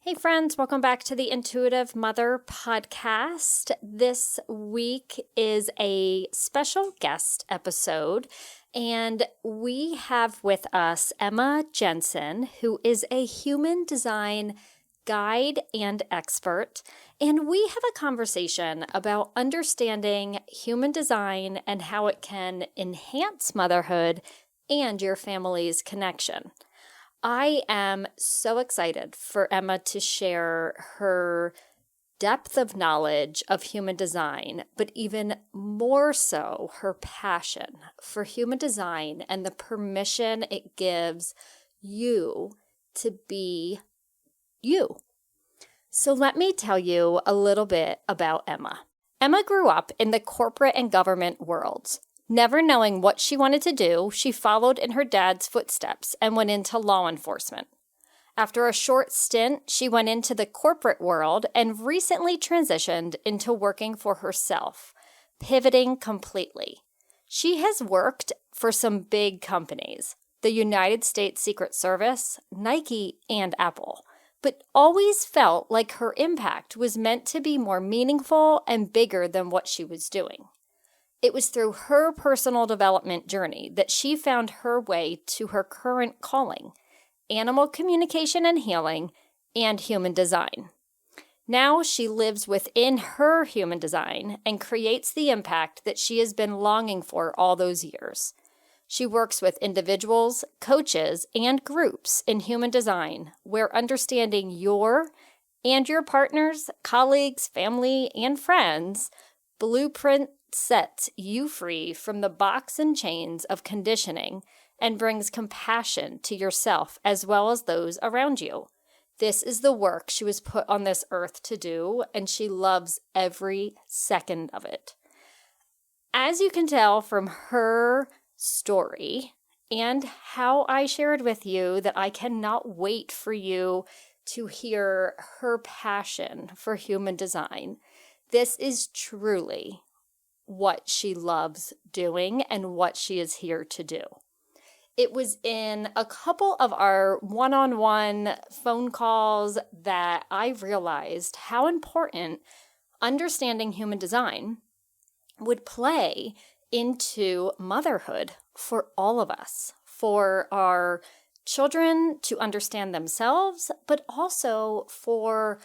Hey friends, welcome back to the Intuitive Mother podcast. This week is a special guest episode, and we have with us Emma Jensen, who is a human design guide and expert, and we have a conversation about understanding human design and how it can enhance motherhood and your family's connection. I am so excited for Emma to share her depth of knowledge of human design, but even more so her passion for human design and the permission it gives you to be you. So let me tell you a little bit about Emma. Emma grew up in the corporate and government worlds. Never knowing what she wanted to do, she followed in her dad's footsteps and went into law enforcement. After a short stint, she went into the corporate world and recently transitioned into working for herself, pivoting completely. She has worked for some big companies, the United States Secret Service, Nike, and Apple, but always felt like her impact was meant to be more meaningful and bigger than what she was doing. It was through her personal development journey that she found her way to her current calling, animal communication and healing, and human design. Now she lives within her human design and creates the impact that she has been longing for all those years. She works with individuals, coaches, and groups in human design, where understanding your and your partner's, colleagues, family, and friends' blueprint sets you free from the box and chains of conditioning and brings compassion to yourself as well as those around you. This is the work she was put on this earth to do, and she loves every second of it. As you can tell from her story and how I shared with you that I cannot wait for you to hear her passion for human design, this is truly what she loves doing and what she is here to do. It was in a couple of our one-on-one phone calls that I realized how important understanding human design would play into motherhood for all of us, for our children to understand themselves, but also for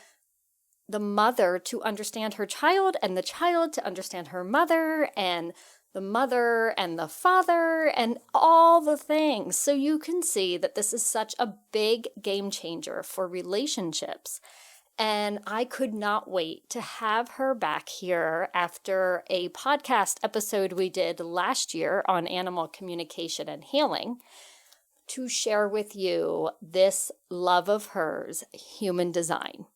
the mother to understand her child and the child to understand her mother and the father and all the things. So you can see that this is such a big game changer for relationships. And I could not wait to have her back here after a podcast episode we did last year on animal communication and healing to share with you this love of hers, human design.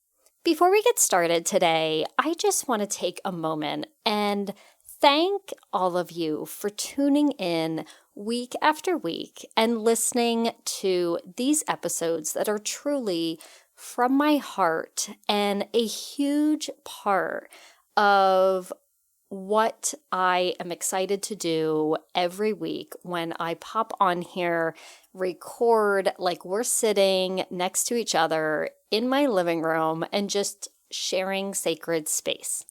Before we get started today, I just want to take a moment and thank all of you for tuning in week after week and listening to these episodes that are truly from my heart and a huge part of what I am excited to do every week when I pop on here, record like we're sitting next to each other in my living room and just sharing sacred space.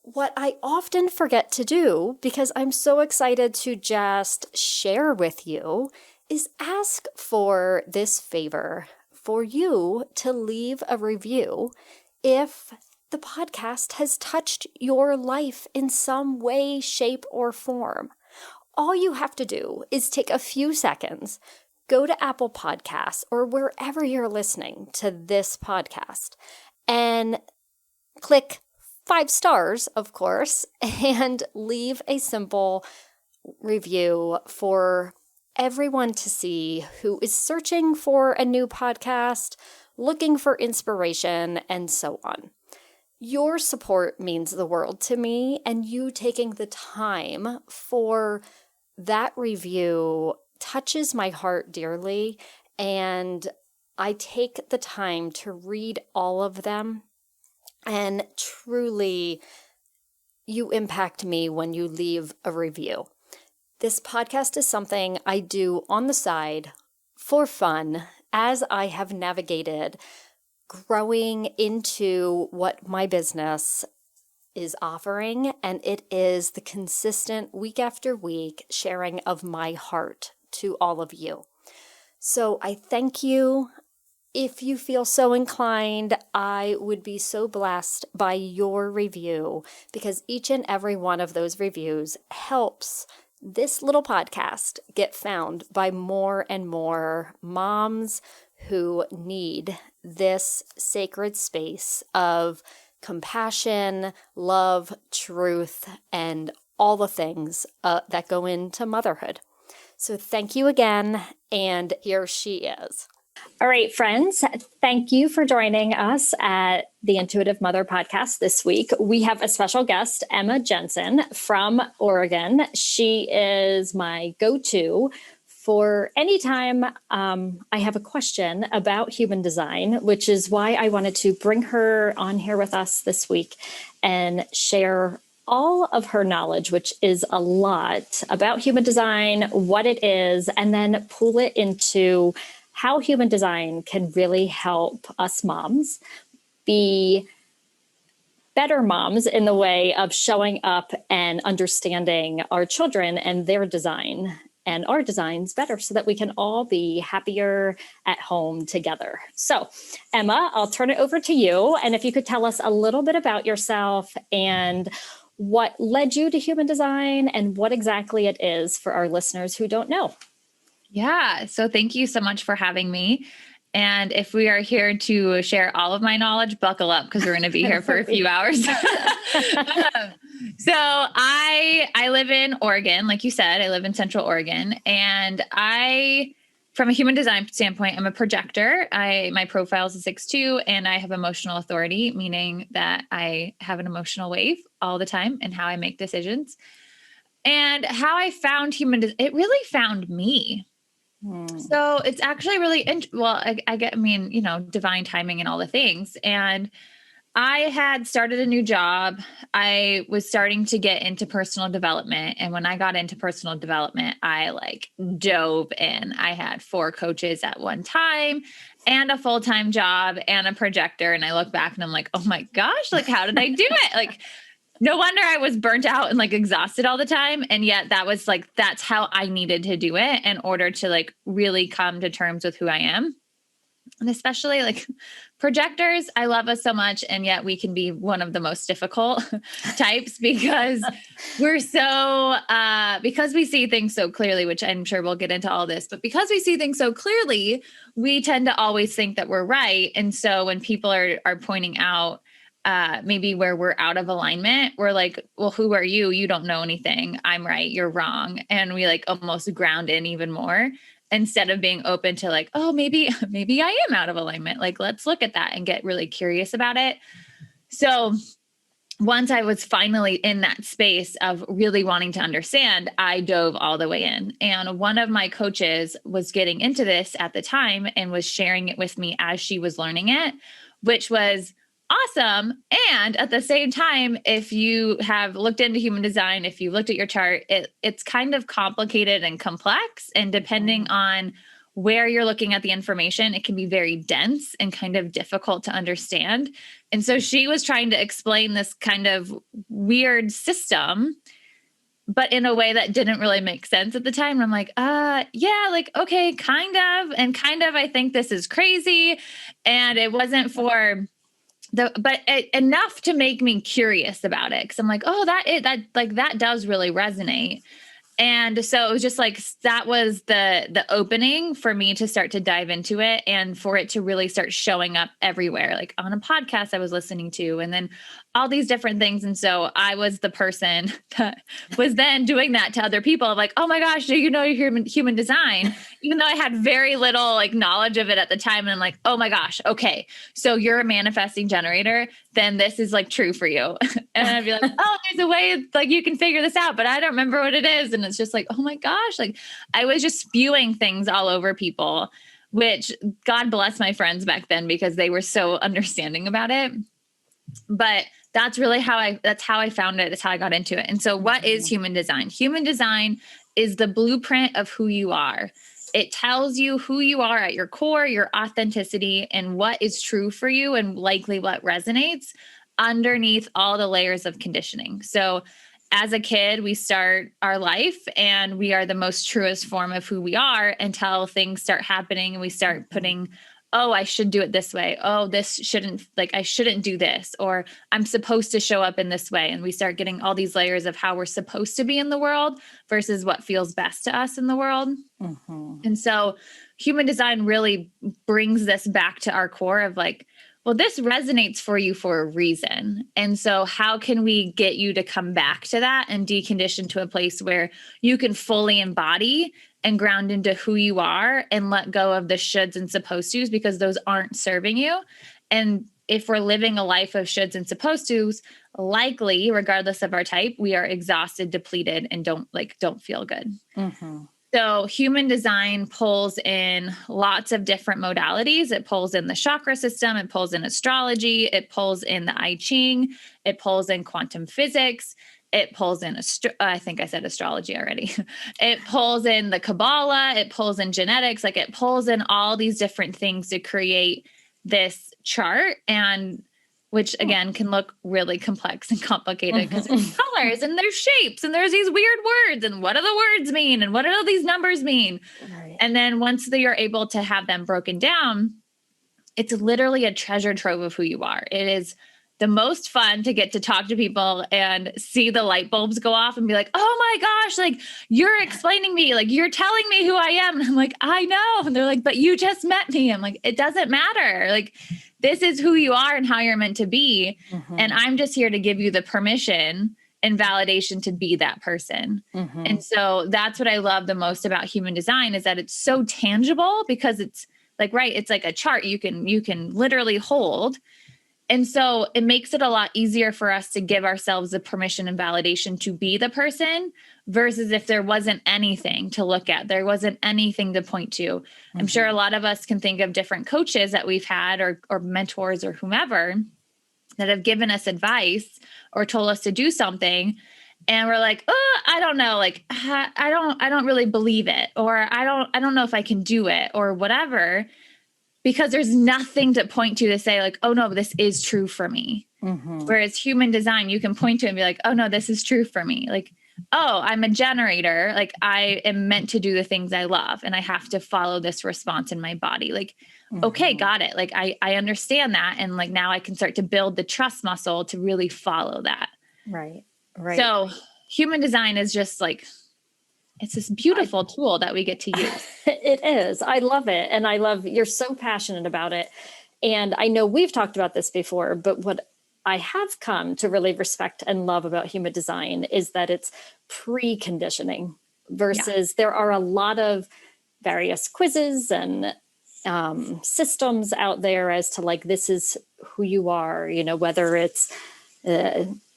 What I often forget to do, because I'm so excited to just share with you, is ask for this favor for you to leave a review if the podcast has touched your life in some way, shape, or form. All you have to do is take a few seconds, go to Apple Podcasts or wherever you're listening to this podcast, and click 5 stars, of course, and leave a simple review for everyone to see who is searching for a new podcast, looking for inspiration, and so on. Your support means the world to me, and you taking the time for that review touches my heart dearly, and I take the time to read all of them, and truly, you impact me when you leave a review. This podcast is something I do on the side for fun as I have navigated growing into what my business is offering, and it is the consistent week after week sharing of my heart to all of you. So I thank you. If you feel so inclined, I would be so blessed by your review, because each and every one of those reviews helps this little podcast get found by more and more moms who need this sacred space of compassion, love, truth, and all the things that go into motherhood. So thank you again, and here she is. All right, friends, thank you for joining us at the Intuitive Mother podcast this week. We have a special guest, Emma Jensen from Oregon. She is my go-to for anytime I have a question about human design, which is why I wanted to bring her on here with us this week and share all of her knowledge, which is a lot about human design, what it is, and then pull it into how human design can really help us moms be better moms in the way of showing up and understanding our children and their design and our designs better, so that we can all be happier at home together. So, Emma, I'll turn it over to you. And if you could tell us a little bit about yourself and what led you to human design and what exactly it is for our listeners who don't know. Yeah. So thank you so much for having me. And if we are here to share all of my knowledge, buckle up, because we're going to be here for a few hours. So I live in Oregon. Like you said, I live in Central Oregon, and from a human design standpoint, I'm a projector. My profile is a 6'2", and I have emotional authority, meaning that I have an emotional wave all the time in how I make decisions. And how I found it really found me. So it's actually really, divine timing and all the things. And I had started a new job. I was starting to get into personal development. And when I got into personal development, I dove in. I had 4 coaches at one time and a full-time job and a projector. And I look back and I'm like, oh my gosh, how did I do it? No wonder I was burnt out and exhausted all the time. And yet that's how I needed to do it in order to really come to terms with who I am. And especially projectors, I love us so much. And yet we can be one of the most difficult types, because we're because we see things so clearly, which I'm sure we'll get into all this, but because we see things so clearly, we tend to always think that we're right. And so when people are pointing out maybe where we're out of alignment, we're like, well, who are you? You don't know anything. I'm right. You're wrong. And we almost ground in even more, instead of being open to oh, maybe I am out of alignment. Let's look at that and get really curious about it. So once I was finally in that space of really wanting to understand, I dove all the way in. And one of my coaches was getting into this at the time and was sharing it with me as she was learning it, which was awesome. And at the same time, if you have looked into human design, if you looked at your chart, it's kind of complicated and complex. And depending on where you're looking at the information, it can be very dense and kind of difficult to understand. And so she was trying to explain this kind of weird system, but in a way that didn't really make sense at the time. And I'm like, okay, kind of. And kind of, I think this is crazy. And it wasn't for enough to make me curious about it. Cause I'm like, oh, that does really resonate. And so it was just that was the opening for me to start to dive into it, and for it to really start showing up everywhere, on a podcast I was listening to, and then all these different things. And so I was the person that was then doing that to other people. I'm like, oh my gosh, do you know your human design? Even though I had very little knowledge of it at the time. And I'm like, oh my gosh, okay, so you're a manifesting generator, then this is true for you. And I'd be like, oh, there's a way you can figure this out, but I don't remember what it is. And it's just oh my gosh, I was just spewing things all over people, which God bless my friends back then, because they were so understanding about it. But that's really how I found it. That's how I got into it. And so what is human design? Human design is the blueprint of who you are. It tells you who you are at your core, your authenticity, and what is true for you, and likely what resonates underneath all the layers of conditioning. So as a kid, we start our life and we are the most truest form of who we are until things start happening and we start putting, oh, I should do it this way. Oh, this shouldn't, like, I shouldn't do this, or I'm supposed to show up in this way. And we start getting all these layers of how we're supposed to be in the world versus what feels best to us in the world. And so human design really brings this back to our core of like, well, this resonates for you for a reason. And so how can we get you to come back to that and decondition to a place where you can fully embody and ground into who you are and let go of the shoulds and supposed tos, because those aren't serving you. And if we're living a life of shoulds and supposed tos, likely, regardless of our type, we are exhausted, depleted, and don't feel good. So human design pulls in lots of different modalities. It pulls in the chakra system. It pulls in astrology. It pulls in the I Ching. It pulls in quantum physics. It pulls in, I think I said astrology already. It pulls in the Kabbalah. It pulls in genetics. Like, it pulls in all these different things to create this chart, and which again can look really complex and complicated because there's colors and there's shapes and there's these weird words, and what do the words mean and what do all these numbers mean? Right. And then once you're able to have them broken down, it's literally a treasure trove of who you are. It is the most fun to get to talk to people and see the light bulbs go off and be like, oh my gosh, like, you're explaining me, like, you're telling me who I am. And I'm like, I know. And they're like, but you just met me. I'm like, it doesn't matter. Like, this is who you are and how you're meant to be. And I'm just here to give you the permission and validation to be that person. And so that's what I love the most about human design, is that it's so tangible, because it's like, right, it's like a chart you can literally hold. And so it makes it a lot easier for us to give ourselves the permission and validation to be the person, versus if there wasn't anything to look at, there wasn't anything to point to. I'm sure a lot of us can think of different coaches that we've had, or mentors or whomever, that have given us advice or told us to do something. And we're like, oh, I don't know. Like, I don't really believe it, or I don't know if I can do it, or whatever. Because there's nothing to point to say like, oh no, this is true for me. Whereas human design, you can point to and be like, oh no, this is true for me. Like, oh, I'm a generator. Like, I am meant to do the things I love, and I have to follow this response in my body. Like, okay, got it. Like, I understand that. And like, now I can start to build the trust muscle to really follow that. Right. So human design is just like, it's this beautiful tool that we get to use. It is. I love it. And I love, you're so passionate about it. And I know we've talked about this before, but what I have come to really respect and love about human design is that it's preconditioning versus there are a lot of various quizzes and systems out there as to like, this is who you are, you know, whether it's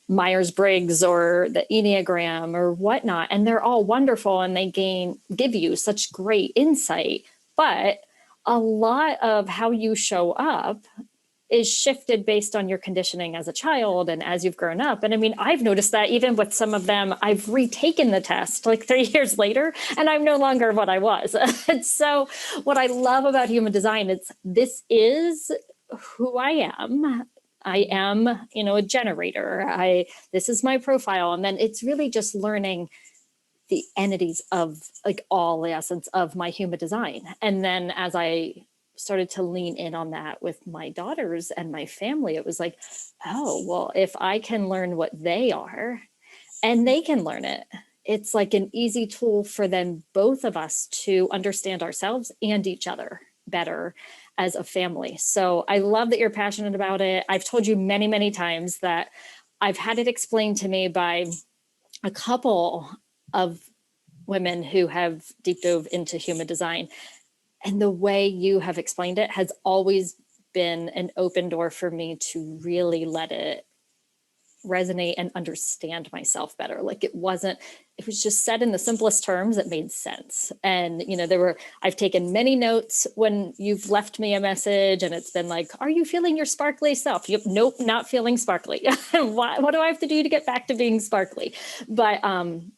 Myers-Briggs or the Enneagram or whatnot. And they're all wonderful and they give you such great insight. But a lot of how you show up is shifted based on your conditioning as a child and as you've grown up. And I mean, I've noticed that even with some of them, I've retaken the test like 3 years later, and I'm no longer what I was. And so what I love about human design, this is who I am. I am, you know, a generator. This is my profile. And then it's really just learning the entities of like all the essence of my human design. And then as I started to lean in on that with my daughters and my family, it was like, oh, well, if I can learn what they are and they can learn it, it's like an easy tool for them, both of us, to understand ourselves and each other better as a family. So I love that you're passionate about it. I've told you many, many times that I've had it explained to me by a couple of women who have deep dove into human design. And the way you have explained it has always been an open door for me to really let it resonate and understand myself better. Like it was just said in the simplest terms that made sense. And, you know, I've taken many notes when you've left me a message and it's been like, are you feeling your sparkly self? Yep. Nope. Not feeling sparkly. What do I have to do to get back to being sparkly? But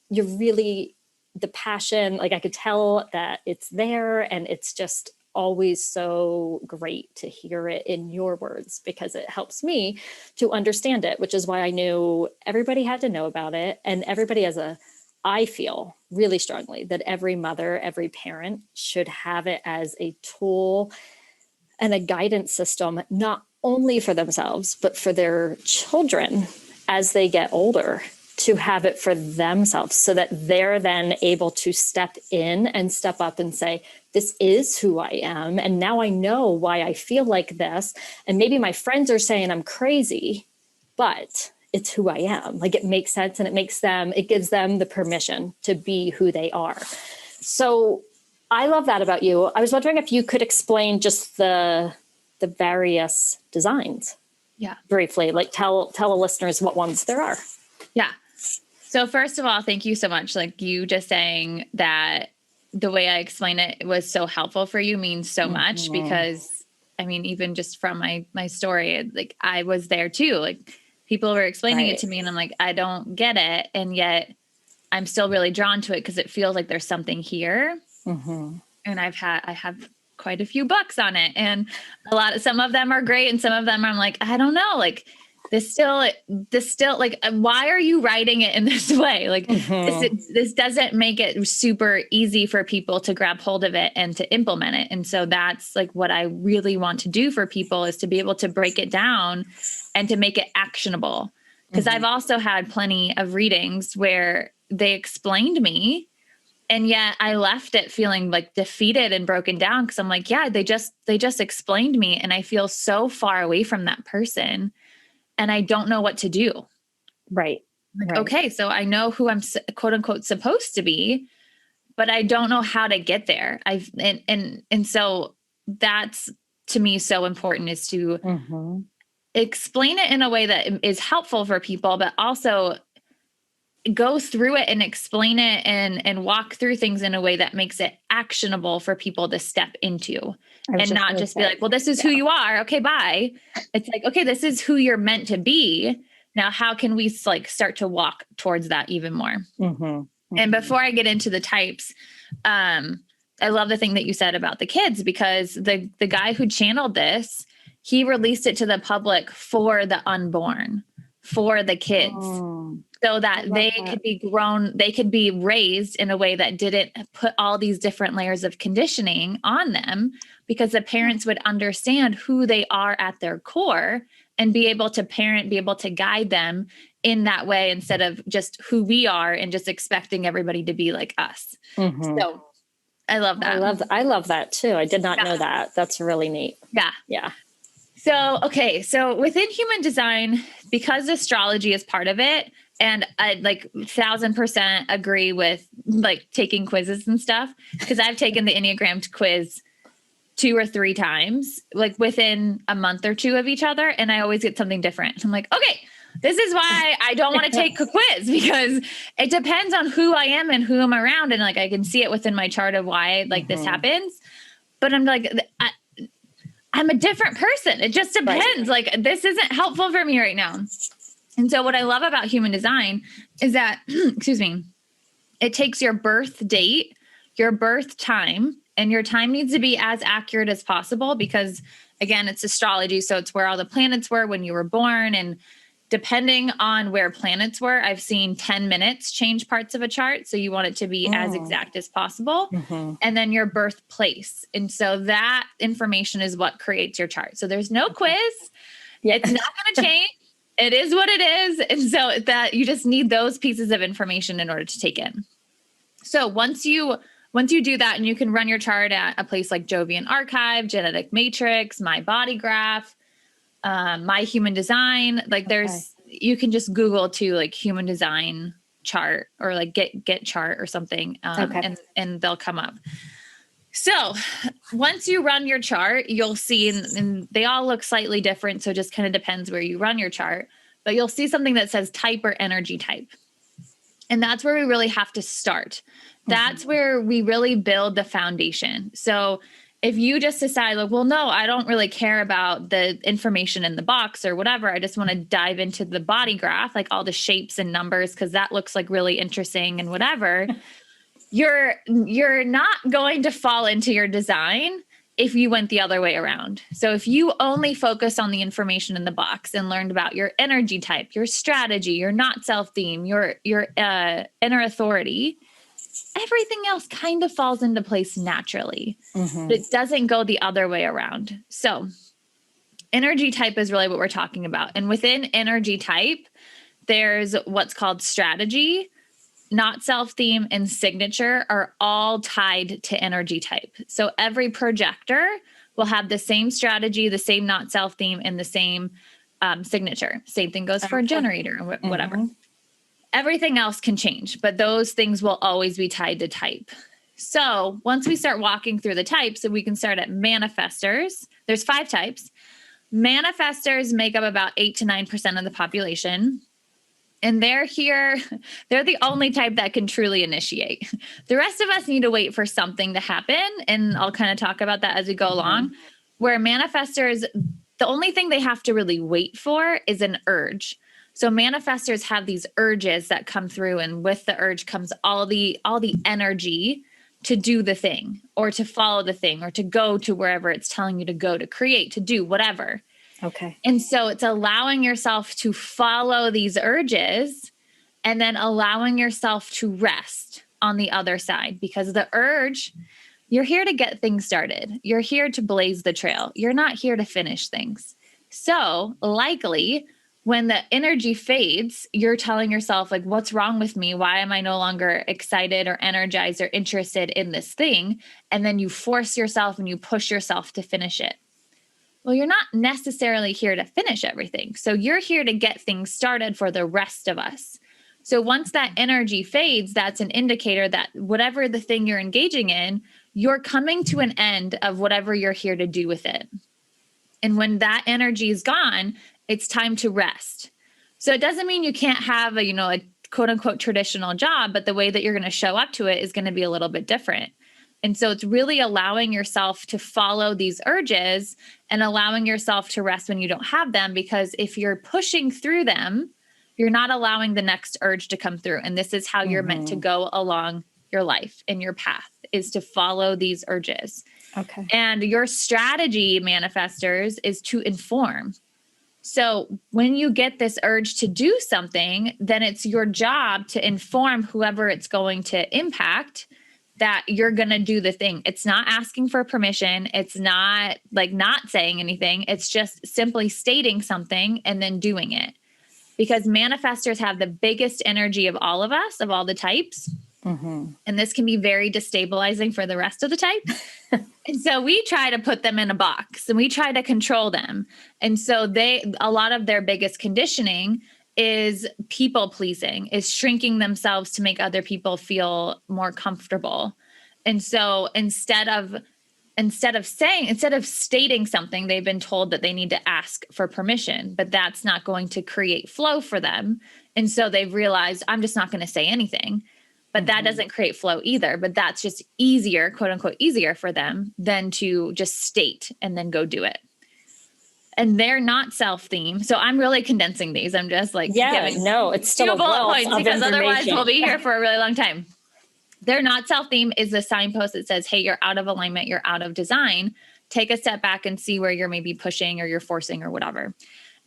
you're really the passion, like I could tell that it's there, and it's just always so great to hear it in your words, because it helps me to understand it, which is why I knew everybody had to know about it. And everybody I feel really strongly that every mother, every parent should have it as a tool and a guidance system, not only for themselves, but for their children as they get older, to have it for themselves, so that they're then able to step in and step up and say, this is who I am. And now I know why I feel like this. And maybe my friends are saying I'm crazy, but it's who I am. Like, it makes sense, and it gives them the permission to be who they are. So I love that about you. I was wondering if you could explain just the various designs. Yeah. Briefly, like tell the listeners what ones there are. Yeah. So first of all, thank you so much. Like, you just saying that the way I explain it was so helpful for you means so much, because I mean, even just from my story, like I was there too. Like, people were explaining it to me, and I'm like, I don't get it. And yet I'm still really drawn to it because it feels like there's something here. And I have quite a few books on it, and some of them are great, and some of them I'm like, I don't know, like this still like, why are you writing it in this way? Like, this doesn't make it super easy for people to grab hold of it and to implement it. And so that's like what I really want to do for people, is to be able to break it down and to make it actionable. Because I've also had plenty of readings where they explained me, and yet I left it feeling like defeated and broken down, because I'm like, yeah, they just explained me, and I feel so far away from that person, and I don't know what to do. Right. Like, okay, so I know who I'm quote unquote supposed to be, but I don't know how to get there. And so that's, to me, so important, is to explain it in a way that is helpful for people, but also go through it and explain it and walk through things in a way that makes it actionable for people to step into, and not just be like, well, this is who you are. Okay, bye. It's like, okay, this is who you're meant to be. Now, how can we like start to walk towards that even more? And before I get into the types, I love the thing that you said about the kids, because the guy who channeled this, he released it to the public for the unborn, for the kids. So that could be grown, they could be raised in a way that didn't put all these different layers of conditioning on them, because the parents would understand who they are at their core and be able to parent, be able to guide them in that way, instead of just who we are and just expecting everybody to be like us. So I love that. I love that too. I did not know that. That's really neat. Yeah. So, okay. So within human design, because astrology is part of it, and I like 1000% agree with like taking quizzes and stuff, because I've taken the Enneagram quiz 2 or 3 times, like within a month or 2 of each other. And I always get something different. I'm like, okay, this is why I don't want to take a quiz, because it depends on who I am and who I'm around. And like, I can see it within my chart of why like this happens, but I'm like, I'm a different person. It just depends. Like, this isn't helpful for me right now. And so what I love about human design is that, excuse me, it takes your birth date, your birth time, and your time needs to be as accurate as possible, because again, it's astrology. So it's where all the planets were when you were born. And depending on where planets were, I've seen 10 minutes change parts of a chart. So you want it to be as exact as possible. And then your birthplace. And so that information is what creates your chart. So there's no quiz. It's not going to change. It is what it is. And so that you just need those pieces of information in order to take in. So once you do that, and you can run your chart at a place like Jovian Archive, Genetic Matrix, My Body Graph, My Human Design, like you can just Google too, like human design chart, or like get chart or something. And they'll come up. So once you run your chart, you'll see, and they all look slightly different. So it just kind of depends where you run your chart, but you'll see something that says type or energy type. And that's where we really have to start. That's where we really build the foundation. So if you just decide like, well, no, I don't really care about the information in the box or whatever, I just want to dive into the body graph, like all the shapes and numbers, because that looks like really interesting and whatever, you're not going to fall into your design if you went the other way around. So if you only focus on the information in the box and learned about your energy type, your strategy, your not self theme, your inner authority, everything else kind of falls into place naturally. But it doesn't go the other way around. So energy type is really what we're talking about. And within energy type, there's what's called strategy, not self-theme, and signature are all tied to energy type. So every projector will have the same strategy, the same not self-theme, and the same signature. Same thing goes for a generator or whatever. Everything else can change, but those things will always be tied to type. So once we start walking through the types, so we can start at manifestors. There's 5 types. Manifestors make up about 8 to 9% of the population. And they're the only type that can truly initiate. The rest of us need to wait for something to happen. And I'll kind of talk about that as we go along. Where manifestors, the only thing they have to really wait for is an urge. So manifestors have these urges that come through, and with the urge comes all the energy to do the thing or to follow the thing or to go to wherever it's telling you to go, to create, to do whatever. Okay. And so it's allowing yourself to follow these urges and then allowing yourself to rest on the other side, because the urge, you're here to get things started. You're here to blaze the trail. You're not here to finish things. So likely when the energy fades, you're telling yourself like, what's wrong with me? Why am I no longer excited or energized or interested in this thing? And then you force yourself and you push yourself to finish it. Well, you're not necessarily here to finish everything. So you're here to get things started for the rest of us. So once that energy fades, that's an indicator that whatever the thing you're engaging in, you're coming to an end of whatever you're here to do with it. And when that energy is gone, it's time to rest. So it doesn't mean you can't have a quote unquote traditional job, but the way that you're going to show up to it is going to be a little bit different. And so it's really allowing yourself to follow these urges and allowing yourself to rest when you don't have them, because if you're pushing through them, you're not allowing the next urge to come through. And this is how you're meant to go along your life and your path, is to follow these urges. Okay. And your strategy, manifestors, is to inform. So when you get this urge to do something, then it's your job to inform whoever it's going to impact that you're going to do the thing. It's not asking for permission. It's not like not saying anything. It's just simply stating something and then doing it. Because manifestors have the biggest energy of all of us, of all the types. And this can be very destabilizing for the rest of the types. And so we try to put them in a box and we try to control them. And so a lot of their biggest conditioning is people pleasing, is shrinking themselves to make other people feel more comfortable. And so instead of stating something, they've been told that they need to ask for permission, but that's not going to create flow for them. And so they've realized, I'm just not going to say anything. But that doesn't create flow either. But that's just easier, quote unquote, easier for them than to just state and then go do it. And they're not self-themed. So I'm really condensing these. I'm just like, it's still a bullet wealth points, of because otherwise information. we'll be here for a really long time. They're not self-themed is the signpost that says, hey, you're out of alignment, you're out of design. Take a step back and see where you're maybe pushing or you're forcing or whatever.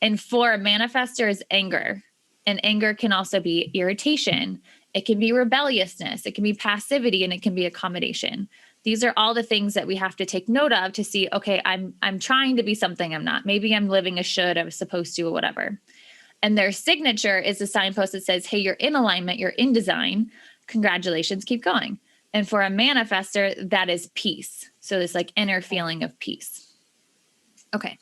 And for a manifestor is anger. And anger can also be irritation. It can be rebelliousness. It can be passivity, and it can be accommodation. These are all the things that we have to take note of to see, okay, I'm trying to be something I'm not. Maybe I'm living a should, I was supposed to, or whatever. And their signature is a signpost that says, hey, you're in alignment, you're in design. Congratulations, keep going. And for a manifestor, that is peace. So this like inner feeling of peace. Okay.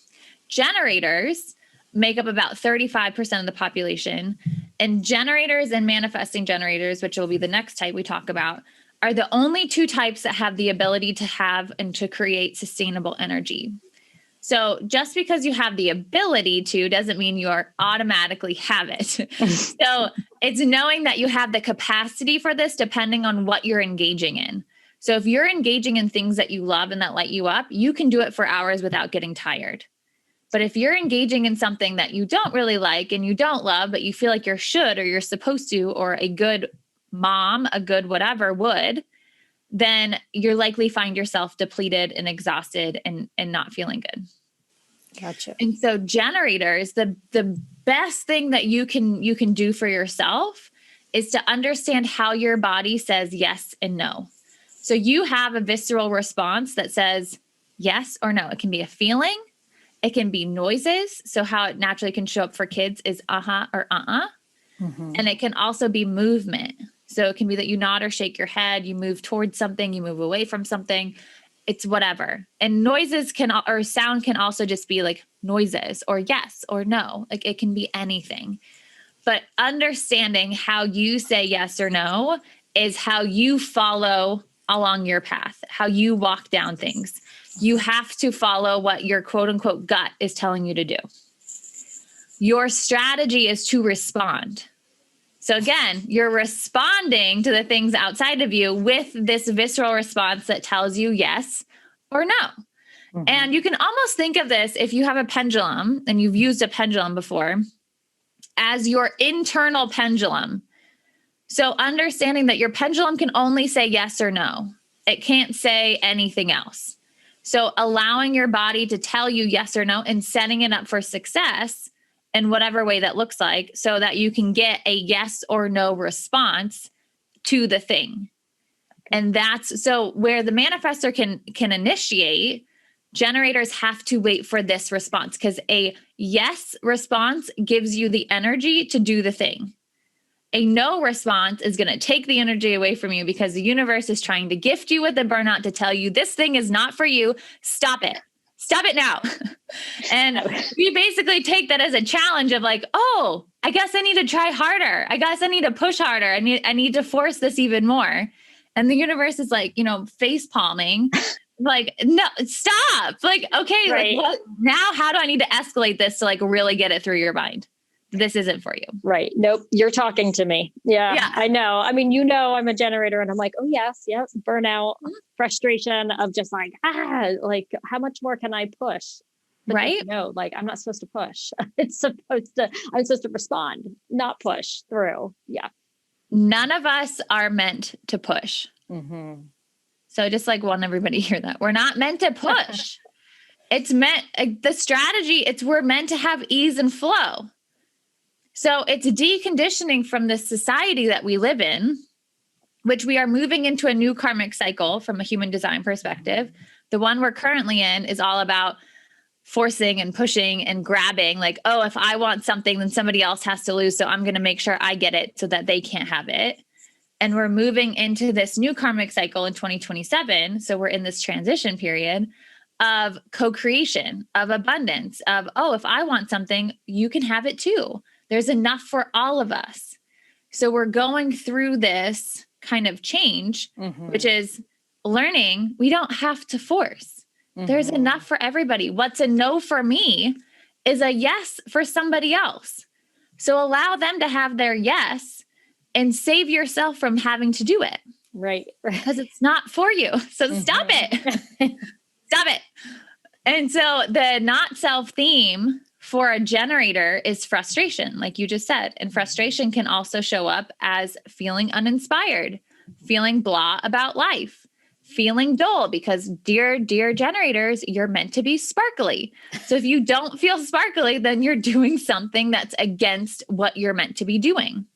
Generators make up about 35% of the population. And generators and manifesting generators, which will be the next type we talk about, are the only 2 types that have the ability to have and to create sustainable energy. So just because you have the ability to doesn't mean you automatically have it. So it's knowing that you have the capacity for this depending on what you're engaging in. So if you're engaging in things that you love and that light you up, you can do it for hours without getting tired. But if you're engaging in something that you don't really like and you don't love, but you feel like you should or you're supposed to, or a good mom, a good whatever would, then you're likely find yourself depleted and exhausted and not feeling good. Gotcha. And so generators, the best thing that you can do for yourself is to understand how your body says yes and no. So you have a visceral response that says yes or no. It can be a feeling. It can be noises. So how it naturally can show up for kids is uh-huh or uh-uh. And it can also be movement. So it can be that you nod or shake your head, you move towards something, you move away from something. It's whatever. And noises or sound can also just be like noises or yes or no. Like it can be anything. But understanding how you say yes or no is how you follow along your path, how you walk down things. You have to follow what your quote unquote gut is telling you to do. Your strategy is to respond. So again, you're responding to the things outside of you with this visceral response that tells you yes or no. And you can almost think of this, if you have a pendulum and you've used a pendulum before, as your internal pendulum. So understanding that your pendulum can only say yes or no. It can't say anything else. So allowing your body to tell you yes or no and setting it up for success in whatever way that looks like, so that you can get a yes or no response to the thing. And that's so where the manifestor can initiate. Generators have to wait for this response, because a yes response gives you the energy to do the thing. A no response is going to take the energy away from you, because the universe is trying to gift you with a burnout to tell you this thing is not for you. Stop it. Stop it now. And we basically take that as a challenge of like, oh, I guess I need to try harder. I guess I need to push harder. I need to force this even more. And the universe is like, face palming, like, no, stop. Like, okay, Right. like what now? How do I need to escalate this to like really get it through your mind? This isn't for you. Right. Nope. You're talking to me. Yeah. I know. I mean, I'm a generator, and I'm like, oh yes. Burnout, frustration of just like, like how much more can I push? But right. No, like I'm not supposed to push. I'm supposed to respond, not push through. Yeah. None of us are meant to push. So just like want everybody to hear that. We're not meant to push. It's meant, the strategy, we're meant to have ease and flow. So it's deconditioning from this society that we live in, which we are moving into a new karmic cycle from a human design perspective. The one we're currently in is all about forcing and pushing and grabbing, like, oh, if I want something, then somebody else has to lose. So I'm going to make sure I get it so that they can't have it. And we're moving into this new karmic cycle in 2027. So we're in this transition period of co-creation, of abundance, of, oh, if I want something, you can have it too. There's enough for all of us. So we're going through this kind of change, which is learning we don't have to force. There's enough for everybody. What's a no for me is a yes for somebody else. So allow them to have their yes and save yourself from having to do it. Right. Because it's not for you. So stop it. Stop it. And so the not self theme for a generator is frustration, like you just said. And frustration can also show up as feeling uninspired, feeling blah about life, feeling dull, because dear generators, you're meant to be sparkly. So if you don't feel sparkly, then you're doing something that's against what you're meant to be doing.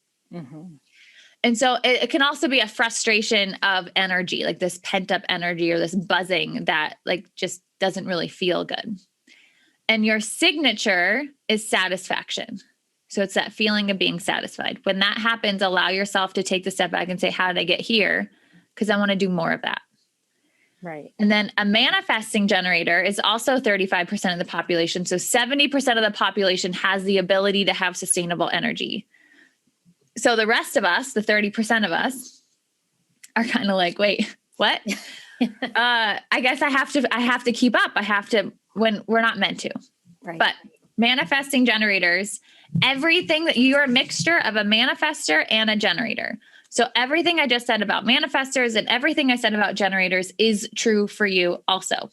And so it can also be a frustration of energy, like this pent up energy or this buzzing that like just doesn't really feel good. And your signature is satisfaction. So it's that feeling of being satisfied. When that happens, allow yourself to take the step back and say, how did I get here? Because I want to do more of that. Right. And then a manifesting generator is also 35% of the population. So 70% of the population has the ability to have sustainable energy. So the rest of us, the 30% of us, are kind of like, wait, what? I guess I have to keep up. I have to, when we're not meant to. Right. But manifesting generators, everything that you're a mixture of a manifestor and a generator. So everything I just said about manifestors and everything I said about generators is true for you also.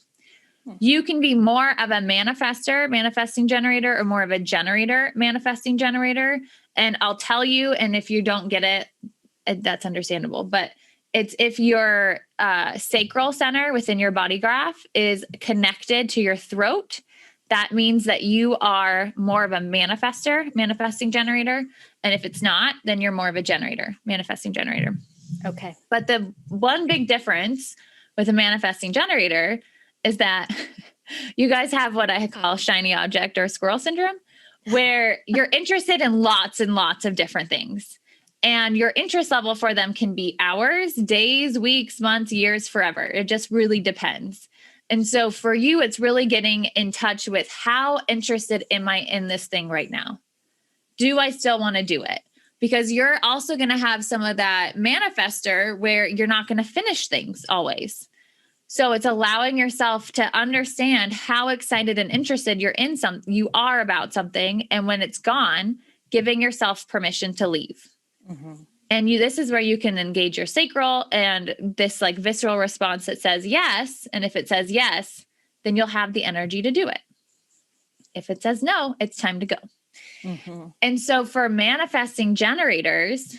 You can be more of a manifestor, manifesting generator, or more of a generator, manifesting generator. And I'll tell you, and if you don't get it, that's understandable. But It's if your sacral center within your body graph is connected to your throat, that means that you are more of a manifesting generator. And if it's not, then you're more of a manifesting generator. Okay. But the one big difference with a manifesting generator is that you guys have what I call shiny object or squirrel syndrome, where you're interested in lots and lots of different things. And your interest level for them can be hours, days, weeks, months, years, forever. It just really depends. And so for you, it's really getting in touch with how interested am I in this thing right now? Do I still want to do it? Because you're also going to have some of that manifestor where you're not going to finish things always. So it's allowing yourself to understand how excited and interested you are about something. And when it's gone, giving yourself permission to leave. Mm-hmm. And this is where you can engage your sacral and this like visceral response that says yes. And if it says yes, then you'll have the energy to do it. If it says no, it's time to go. Mm-hmm. And so for manifesting generators,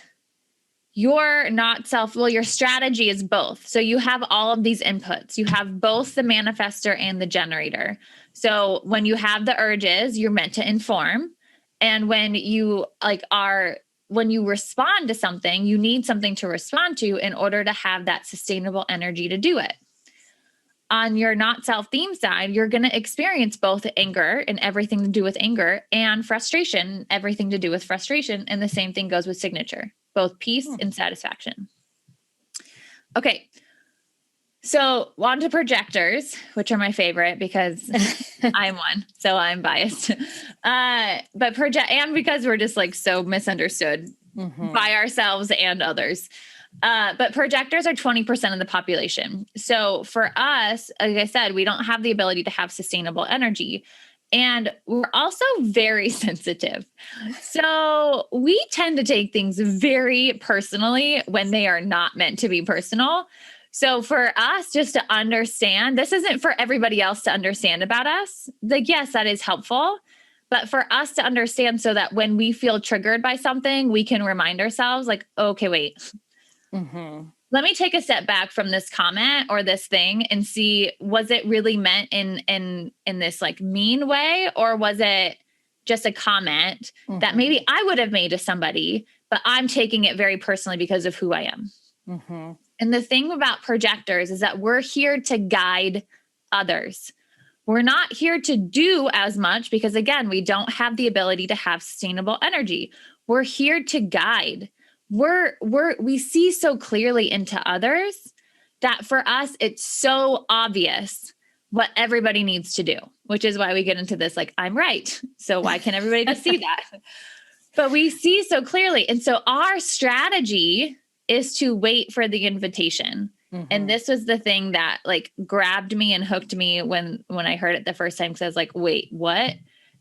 your strategy is both. So you have all of these inputs. You have both the manifestor and the generator. So when you have the urges, you're meant to inform. And when you when you respond to something, you need something to respond to in order to have that sustainable energy to do it. On your not self theme side, you're going to experience both anger and everything to do with anger and frustration, everything to do with frustration. And the same thing goes with signature, both peace and satisfaction. Okay. So on to projectors, which are my favorite because I'm one, so I'm biased. And because we're just like so misunderstood by ourselves and others. But projectors are 20% of the population. So for us, like I said, we don't have the ability to have sustainable energy. And we're also very sensitive. So we tend to take things very personally when they are not meant to be personal. So for us, just to understand, this isn't for everybody else to understand about us. Like, yes, that is helpful. But for us to understand so that when we feel triggered by something, we can remind ourselves like, okay, wait, let me take a step back from this comment or this thing and see, was it really meant in this like mean way? Or was it just a comment that maybe I would have made to somebody, but I'm taking it very personally because of who I am. And the thing about projectors is that we're here to guide others. We're not here to do as much because, again, we don't have the ability to have sustainable energy. We're here to guide. We see so clearly into others that for us, it's so obvious what everybody needs to do, which is why we get into this, like, I'm right. So why can't everybody just see that? But we see so clearly. And so our strategy is to wait for the invitation. And this was the thing that like grabbed me and hooked me when I heard it the first time. Cause I was like, wait, what?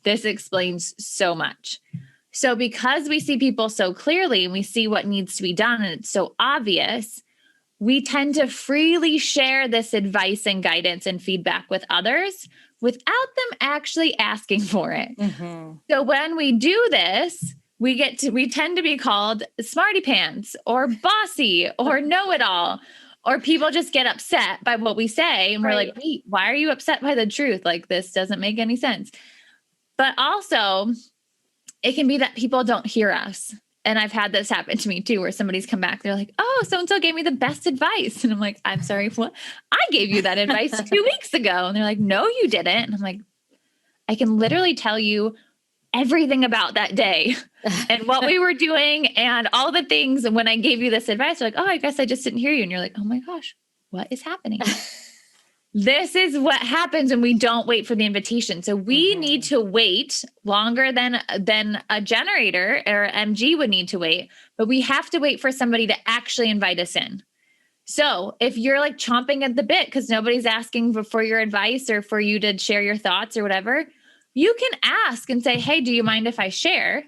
This explains so much. So because we see people so clearly and we see what needs to be done and it's so obvious, we tend to freely share this advice and guidance and feedback with others without them actually asking for it. So when we do this, we tend to be called smarty pants or bossy or know-it-all, or people just get upset by what we say. And we're like, wait, why are you upset by the truth? Like, this doesn't make any sense. But also it can be that people don't hear us. And I've had this happen to me too, where somebody's come back. They're like, oh, so-and-so gave me the best advice. And I'm like, I'm sorry, what? I gave you that advice 2 weeks ago. And they're like, no, you didn't. And I'm like, I can literally tell you everything about that day and what we were doing and all the things. And when I gave you this advice, you're like, oh, I guess I just didn't hear you. And you're like, oh my gosh, what is happening? This is what happens when we don't wait for the invitation. So we need to wait longer than a generator or MG would need to wait, but we have to wait for somebody to actually invite us in. So if you're like chomping at the bit because nobody's asking for your advice or for you to share your thoughts or whatever, you can ask and say, hey, do you mind if I share?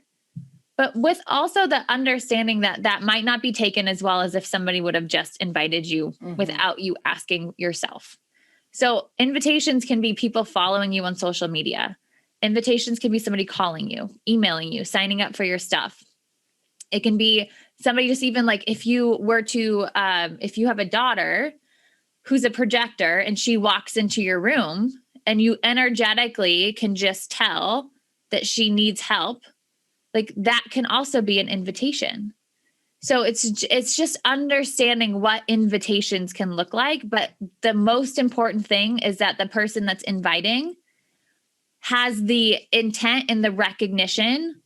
But with also the understanding that that might not be taken as well as if somebody would have just invited you without you asking yourself. So invitations can be people following you on social media. Invitations can be somebody calling you, emailing you, signing up for your stuff. It can be Somebody just even like, if you were to, if you have a daughter who's a projector and she walks into your room and you energetically can just tell that she needs help, like that can also be an invitation. So it's just understanding what invitations can look like. But the most important thing is that the person that's inviting has the intent and the recognition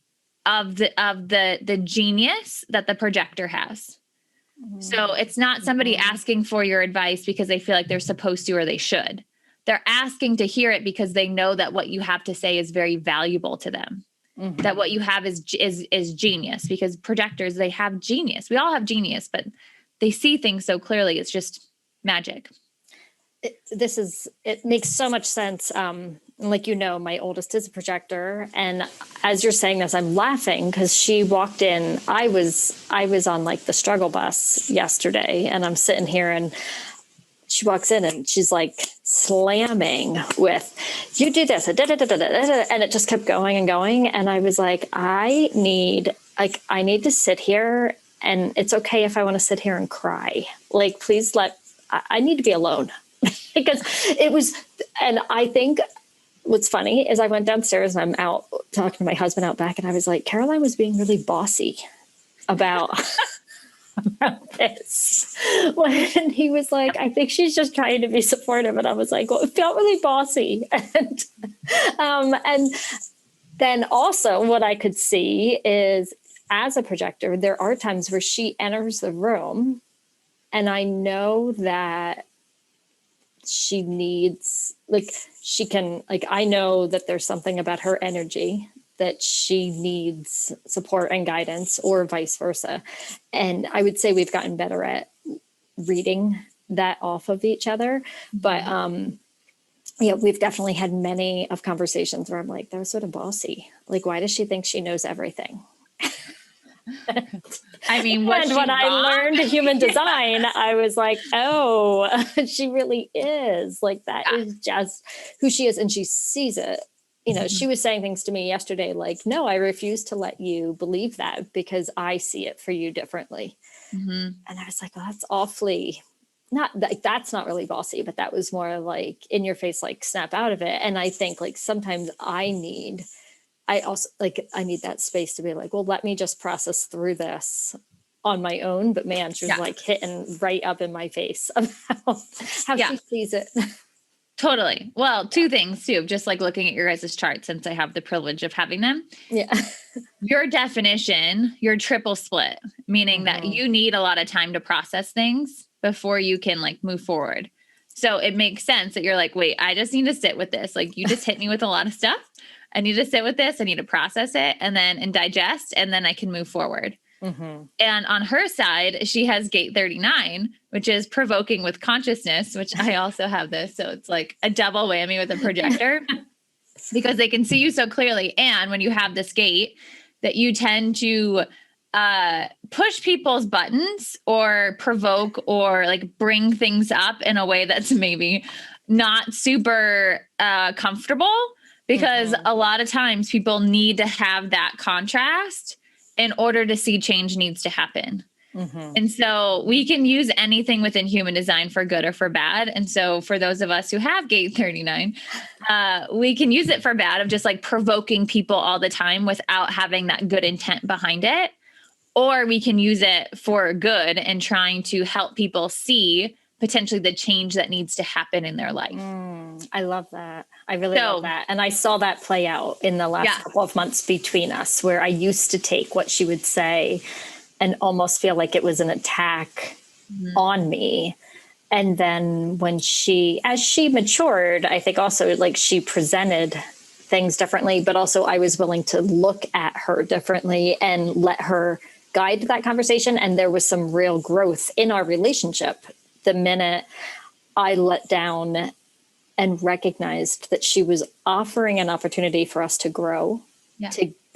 of the genius that the projector has. So it's not somebody asking for your advice because they feel like they're supposed to or they should. They're asking to hear it because they know that what you have to say is very valuable to them. Mm-hmm. That what you have is genius, because projectors, they have genius. We all have genius, but they see things so clearly. It's just magic. It makes so much sense. Like, my oldest is a projector. And as you're saying this, I'm laughing because she walked in. I was on like the struggle bus yesterday, and I'm sitting here and she walks in and she's like slamming with, you do this, and it just kept going and going. And I was like, I need to sit here, and it's okay if I want to sit here and cry. Like, please I need to be alone. Because it was, and I think what's funny is I went downstairs and I'm out talking to my husband out back, and I was like, Caroline was being really bossy about this. When he was like, I think she's just trying to be supportive. And I was like, well, it felt really bossy. And then also what I could see is, as a projector, there are times where she enters the room and I know that she needs, I know that there's something about her energy that she needs support and guidance, or vice versa. And I would say we've gotten better at reading that off of each other. But we've definitely had many of conversations where I'm like, that was sort of bossy. Like, why does she think she knows everything? I mean, when I learned human design, I was like, oh, she really is. Like, that is just who she is. And she sees it. She was saying things to me yesterday, like, no, I refuse to let you believe that because I see it for you differently. Mm-hmm. And I was like, well, that's awfully that's not really bossy, but that was more like in your face, like, snap out of it. And I think, like, sometimes I need that space to be like, well, let me just process through this on my own. But man, she was like hitting right up in my face about how she sees it. Totally. Well, two things too, just like looking at your guys' chart, since I have the privilege of having them. Yeah. Your definition, you're triple split, meaning that you need a lot of time to process things before you can like move forward. So it makes sense that you're like, wait, I just need to sit with this. Like, you just hit me with a lot of stuff. I need to sit with this. I need to process it and digest, and then I can move forward. Mm-hmm. And on her side, she has gate 39, which is provoking with consciousness, which I also have this. So it's like a double whammy with a projector because they can see you so clearly. And when you have this gate, that you tend to push people's buttons or provoke or like bring things up in a way that's maybe not super comfortable, because a lot of times people need to have that contrast in order to see change needs to happen. Mm-hmm. And so we can use anything within human design for good or for bad. And so for those of us who have gate 39, we can use it for bad, of just like provoking people all the time without having that good intent behind it. Or we can use it for good and trying to help people see potentially the change that needs to happen in their life. I love that. I really love that. And I saw that play out in the last couple of months between us, where I used to take what she would say and almost feel like it was an attack on me. And then as she matured, I think also like she presented things differently, but also I was willing to look at her differently and let her guide that conversation. And there was some real growth in our relationship the minute I let down and recognized that she was offering an opportunity for us to grow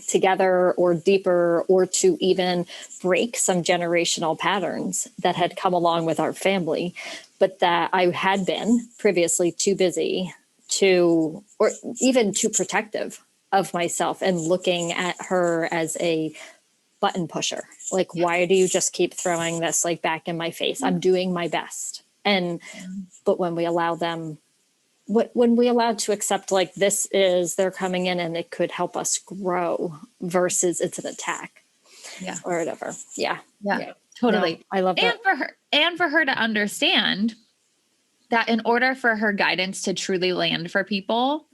together, or deeper, or to even break some generational patterns that had come along with our family, but that I had been previously too busy or even too protective of myself, and looking at her as a button pusher. Like, why do you just keep throwing this like back in my face? I'm doing my best. But when we allow them, when we allow to accept like this is, they're coming in and it could help us grow versus it's an attack. Yeah. Or whatever. Yeah. Totally. No, I love that. And for her to understand that in order for her guidance to truly land for people,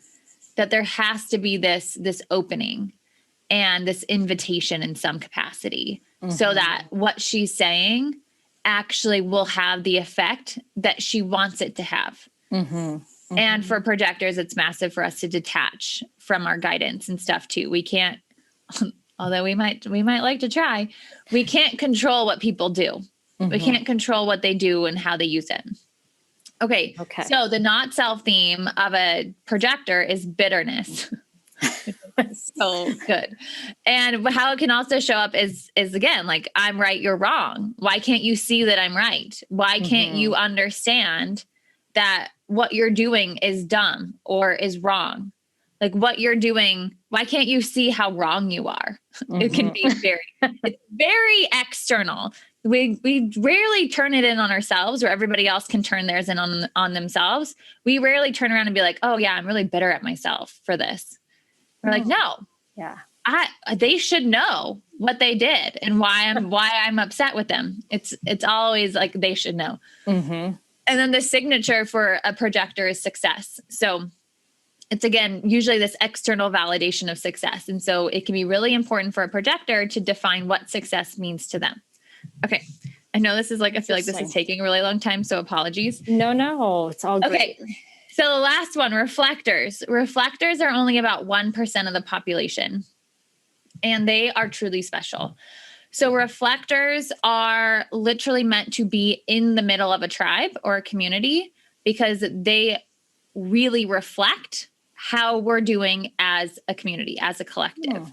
that there has to be this opening and this invitation in some capacity, so that what she's saying actually will have the effect that she wants it to have. And for projectors, it's massive for us to detach from our guidance and stuff too. We can't, although we might like to try, we can't control what people do. We can't control what they do and how they use it. Okay. So the not self theme of a projector is bitterness. So good. And how it can also show up is again, like, I'm right, you're wrong. Why can't you see that I'm right? Why can't you understand that what you're doing is dumb or is wrong? Like, what you're doing, why can't you see how wrong you are? It can be it's very external. We rarely turn it in on ourselves, or everybody else can turn theirs in on themselves. We rarely turn around and be like, oh yeah, I'm really bitter at myself for this. We're like, no, they should know what they did and why I'm upset with them. It's always like, they should know. And then the signature for a projector is success. So it's, again, usually this external validation of success. And so it can be really important for a projector to define what success means to them. Okay. I know this is like, I feel like this is taking a really long time, so apologies. No, it's all good. Okay. So the last one, reflectors. Reflectors are only about 1% of the population, and they are truly special. So reflectors are literally meant to be in the middle of a tribe or a community, because they really reflect how we're doing as a community, as a collective.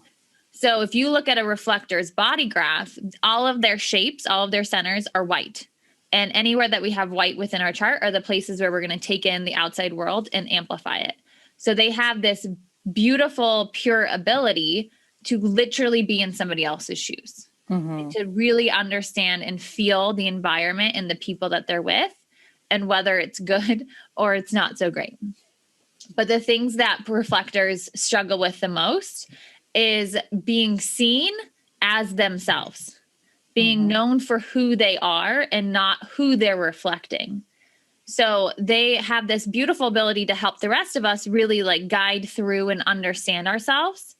So if you look at a reflector's body graph, all of their shapes, all of their centers are white. And anywhere that we have white within our chart are the places where we're going to take in the outside world and amplify it. So they have this beautiful, pure ability to literally be in somebody else's shoes, to really understand and feel the environment and the people that they're with, and whether it's good or it's not so great. But the things that reflectors struggle with the most is being seen as themselves, being known for who they are and not who they're reflecting. So they have this beautiful ability to help the rest of us really like guide through and understand ourselves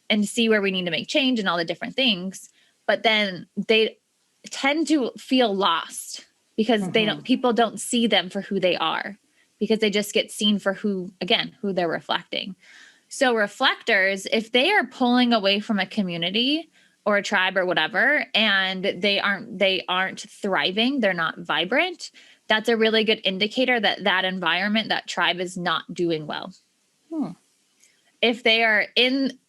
and see where we need to make change and all the different things. But then they tend to feel lost because people don't see them for who they are, because they just get seen for who they're reflecting. So reflectors, if they are pulling away from a community or a tribe or whatever, and they aren't thriving, they're not vibrant, that's a really good indicator that that environment, that tribe, is not doing well. If they are in,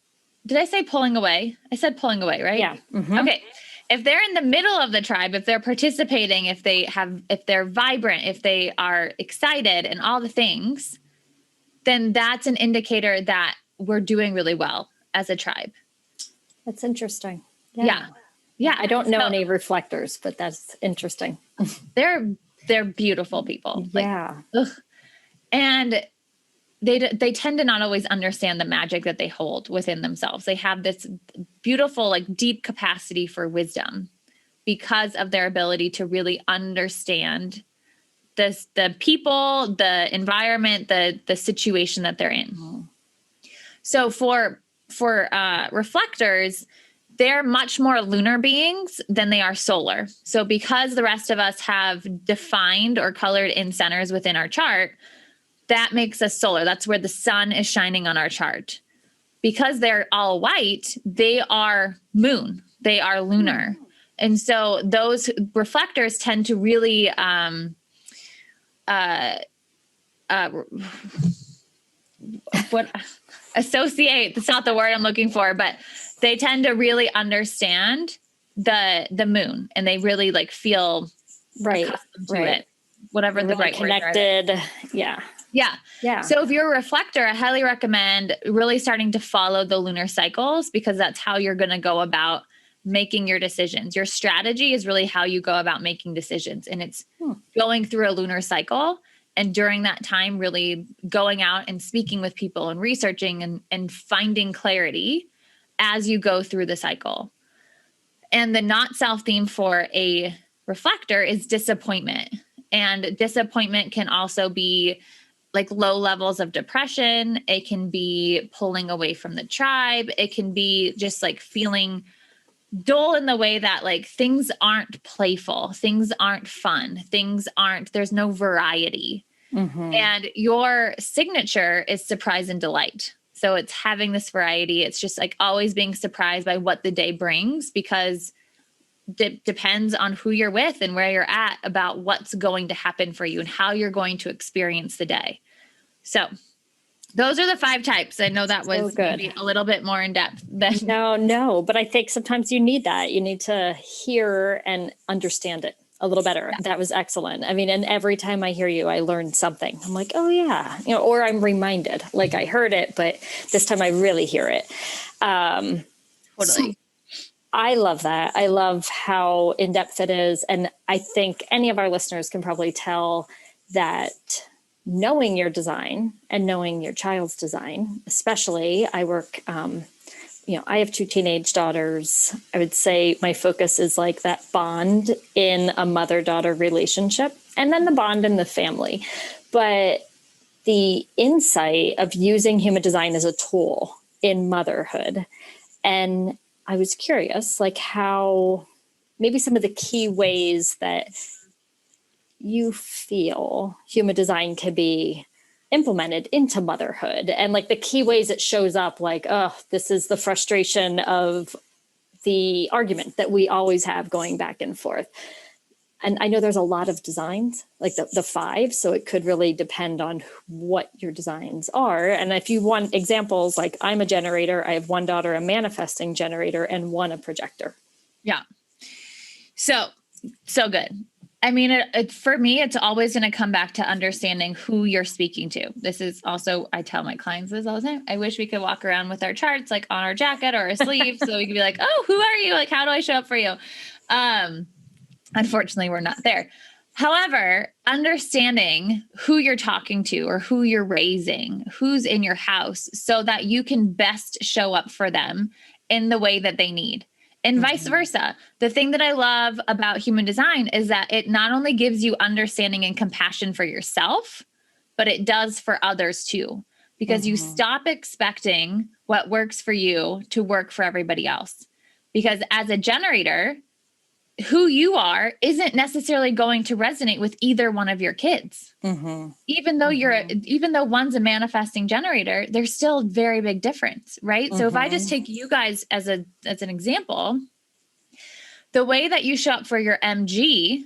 did I say pulling away? I said pulling away, right? Yeah. Okay. If they're in the middle of the tribe, if they're participating, if they're vibrant, if they are excited and all the things, then that's an indicator that we're doing really well as a tribe. That's interesting. Yeah. I don't know any reflectors, but that's interesting. They're beautiful people. Yeah. And they tend to not always understand the magic that they hold within themselves. They have this beautiful, like, deep capacity for wisdom because of their ability to really understand the people, the environment, the situation that they're in. So for reflectors, they're much more lunar beings than they are solar. So because the rest of us have defined or colored in centers within our chart, that makes us solar. That's where the sun is shining on our chart. Because they're all white, they are moon. They are lunar. And so those reflectors tend to really associate, that's not the word I'm looking for, but they tend to really understand the moon, and they really like feel accustomed to it, whatever the right connected word is. Yeah. So if you're a reflector, I highly recommend really starting to follow the lunar cycles, because that's how you're going to go about making your decisions. Your strategy is really how you go about making decisions. And it's going through a lunar cycle. And during that time, really going out and speaking with people and researching and finding clarity as you go through the cycle. And the not self theme for a reflector is disappointment. And disappointment can also be like low levels of depression. It can be pulling away from the tribe. It can be just like feeling dull in the way that like things aren't playful, things aren't fun, there's no variety. And your signature is surprise and delight. So it's having this variety. It's just like always being surprised by what the day brings, because it depends on who you're with and where you're at about what's going to happen for you and how you're going to experience the day. So those are the 5 types. I know that was maybe a little bit more in depth than No, but I think sometimes you need that. You need to hear and understand it a little better. Yeah. That was excellent. I mean, and every time I hear you, I learn something. I'm like, oh yeah, or I'm reminded, like I heard it, but this time I really hear it. Totally. So I love that. I love how in-depth it is. And I think any of our listeners can probably tell that knowing your design and knowing your child's design, especially I work, I have 2 teenage daughters. I would say my focus is like that bond in a mother-daughter relationship and then the bond in the family. But the insight of using human design as a tool in motherhood. And I was curious, like how maybe some of the key ways that you feel human design can be implemented into motherhood, and like the key ways it shows up, like, oh, this is the frustration of the argument that we always have going back and forth. And I know there's a lot of designs, like the 5, so it could really depend on what your designs are. And if you want examples, like I'm a generator, I have 1 daughter, a manifesting generator, and 1 a projector. Yeah. So good. I mean, for me, it's always going to come back to understanding who you're speaking to. This is also, I tell my clients this all the time. I wish we could walk around with our charts like on our jacket or our sleeve so we could be like, oh, who are you? Like, how do I show up for you? Unfortunately, we're not there. However, understanding who you're talking to or who you're raising, who's in your house, so that you can best show up for them in the way that they need. And vice versa. The thing that I love about human design is that it not only gives you understanding and compassion for yourself, but it does for others too, because you stop expecting what works for you to work for everybody else. Because as a generator, who you are isn't necessarily going to resonate with either one of your kids. Even though even though one's a manifesting generator, there's still a very big difference, right? So if I just take you guys as an example, the way that you show up for your MG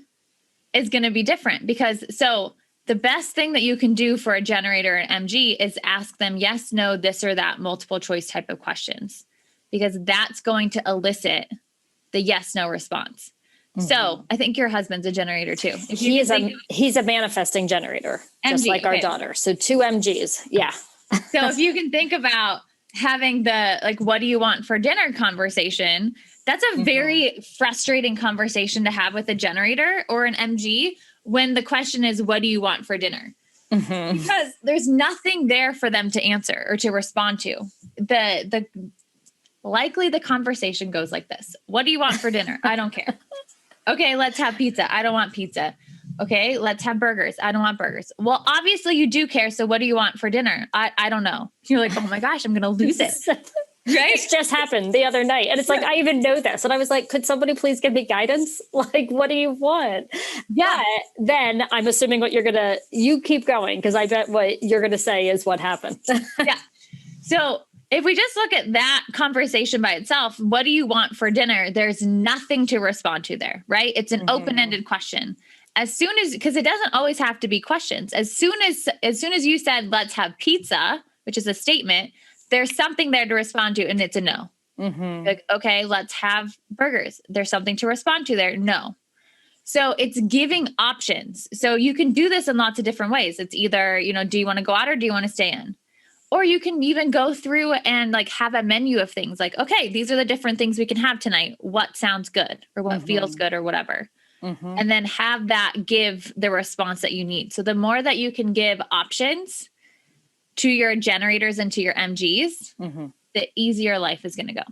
is going to be different, because so the best thing that you can do for a generator and MG is ask them yes, no, this or that multiple choice type of questions, because that's going to elicit the yes, no response. So I think your husband's a generator too. He's a manifesting generator, MG, just like our daughter. So 2 MGs. Yeah. So if you can think about having the, like, what do you want for dinner conversation, that's a very frustrating conversation to have with a generator or an MG when the question is, what do you want for dinner? Because there's nothing there for them to answer or to respond to. Likely the conversation goes like this. What do you want for dinner? I don't care. Okay, let's have pizza. I don't want pizza. Okay, let's have burgers. I don't want burgers. Well, obviously you do care. So what do you want for dinner? I don't know. You're like, oh my gosh, I'm going to lose it. Right? This just happened the other night. And it's like, I even know this. And I was like, could somebody please give me guidance? Like, what do you want? Yeah. But then I'm assuming you keep going, because I bet what you're going to say is what happened. Yeah. So if we just look at that conversation by itself, what do you want for dinner? There's nothing to respond to there, right? It's an open-ended question. Because it doesn't always have to be questions. As soon as you said, let's have pizza, which is a statement, there's something there to respond to, and it's a no. Like, okay, let's have burgers. There's something to respond to there. No. So it's giving options. So you can do this in lots of different ways. It's either, do you want to go out or do you want to stay in? Or you can even go through and like have a menu of things like, okay, these are the different things we can have tonight. What sounds good or what feels good or whatever. And then have that give the response that you need. So the more that you can give options to your generators and to your MGs, the easier life is going to go.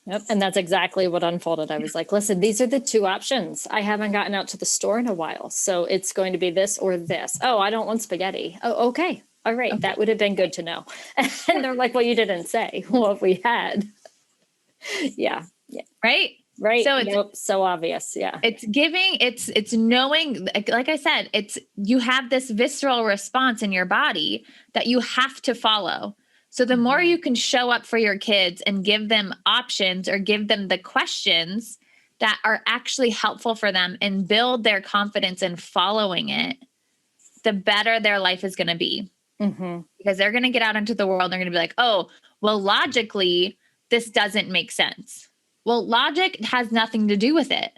Yep. And that's exactly what unfolded. I was like, listen, these are the two options. I haven't gotten out to the store in a while. So it's going to be this or this. Oh, I don't want spaghetti. Oh, okay. All right. Okay. That would have been good to know. And they're like, well, you didn't say what we had. Yeah. Right. Right. So it's so obvious. Yeah. It's giving, it's knowing, like I said, you have this visceral response in your body that you have to follow. So the more you can show up for your kids and give them options or give them the questions that are actually helpful for them and build their confidence in following it, the better their life is going to be. Because they're going to get out into the world. They're going to be like, oh, well, logically, this doesn't make sense. Well, logic has nothing to do with it.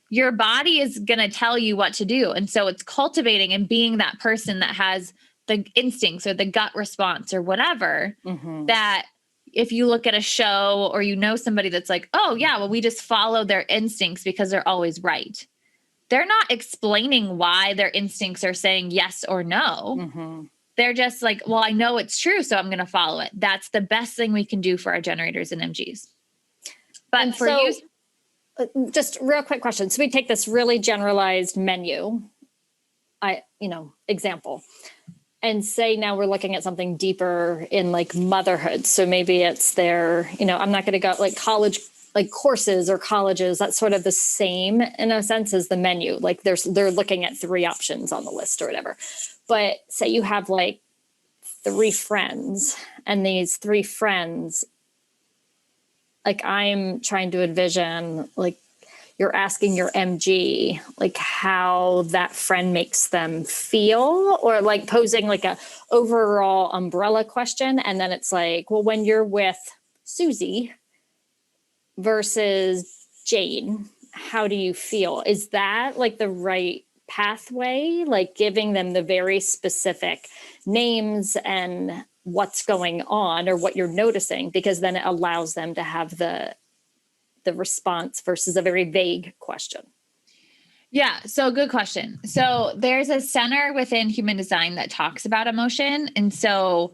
Your body is going to tell you what to do. And so it's cultivating and being that person that has the instincts or the gut response or whatever, that if you look at a show or you know somebody that's like, oh yeah, well, we just follow their instincts because they're always right. They're not explaining why their instincts are saying yes or no. They're just like, well, I know it's true, so I'm going to follow it. That's the best thing we can do for our generators and MGs. But and for you, just real quick question. So we take this really generalized menu, example, and say now we're looking at something deeper in like motherhood. So maybe it's their, I'm not going to go like college, like courses or colleges. That's sort of the same in a sense as the menu. Like they're looking at 3 options on the list or whatever. But say you have like 3 friends, and these 3 friends, like I'm trying to envision, like you're asking your MG, like how that friend makes them feel, or like posing like a overall umbrella question. And then it's like, well, when you're with Susie versus Jane, how do you feel? Is that like the right pathway? Like giving them the very specific names and what's going on or what you're noticing, because then it allows them to have the response versus a very vague question. Yeah. So good question. So there's a center within human design that talks about emotion. And so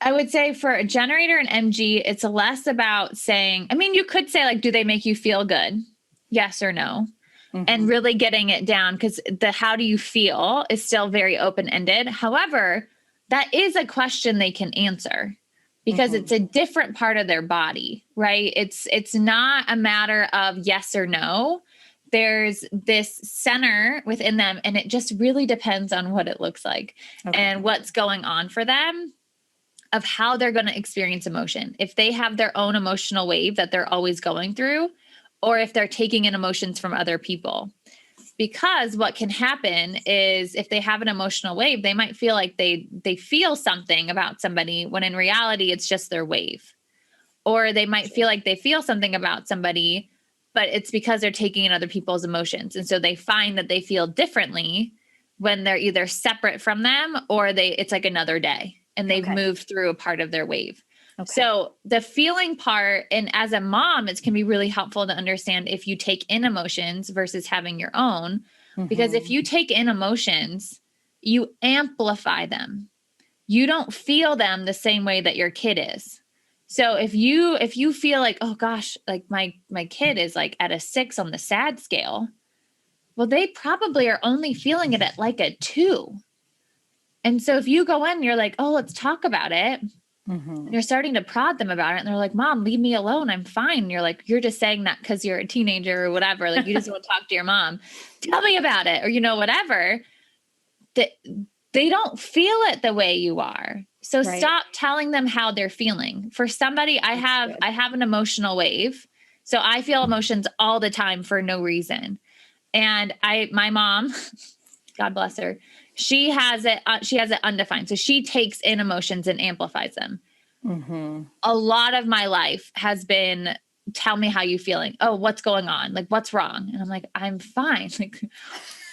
I would say for a generator and MG, it's less about saying, you could say like, do they make you feel good? Yes or no. And really getting it down, because the how do you feel is still very open-ended. However, that is a question they can answer because it's a different part of their body, right? It's not a matter of yes or no. There's this center within them, and it just really depends on what it looks like and what's going on for them, of how they're going to experience emotion. If they have their own emotional wave that they're always going through, or if they're taking in emotions from other people. Because what can happen is if they have an emotional wave, they might feel like they feel something about somebody when in reality, it's just their wave. Or they might feel like they feel something about somebody, but it's because they're taking in other people's emotions. And so they find that they feel differently when they're either separate from them or it's like another day and they've moved through a part of their wave. So the feeling part, and as a mom, it can be really helpful to understand if you take in emotions versus having your own, because if you take in emotions, you amplify them. You don't feel them the same way that your kid is. So if you feel like, oh gosh, like my kid is like at a 6 on the sad scale, well, they probably are only feeling it at like a 2. And so if you go in, you're like, oh, let's talk about it. And you're starting to prod them about it. And they're like, Mom, leave me alone. I'm fine. And you're like, you're just saying that because you're a teenager or whatever. Like you just want to talk to your mom. Tell me about it. Or, whatever. They don't feel it the way you are. So stop telling them how they're feeling. For somebody, I have an emotional wave. So I feel emotions all the time for no reason. And my mom, God bless her, she has it undefined. So she takes in emotions and amplifies them. A lot of my life has been, tell me how you feeling. Oh, what's going on? Like, what's wrong? And I'm like, I'm fine. Like,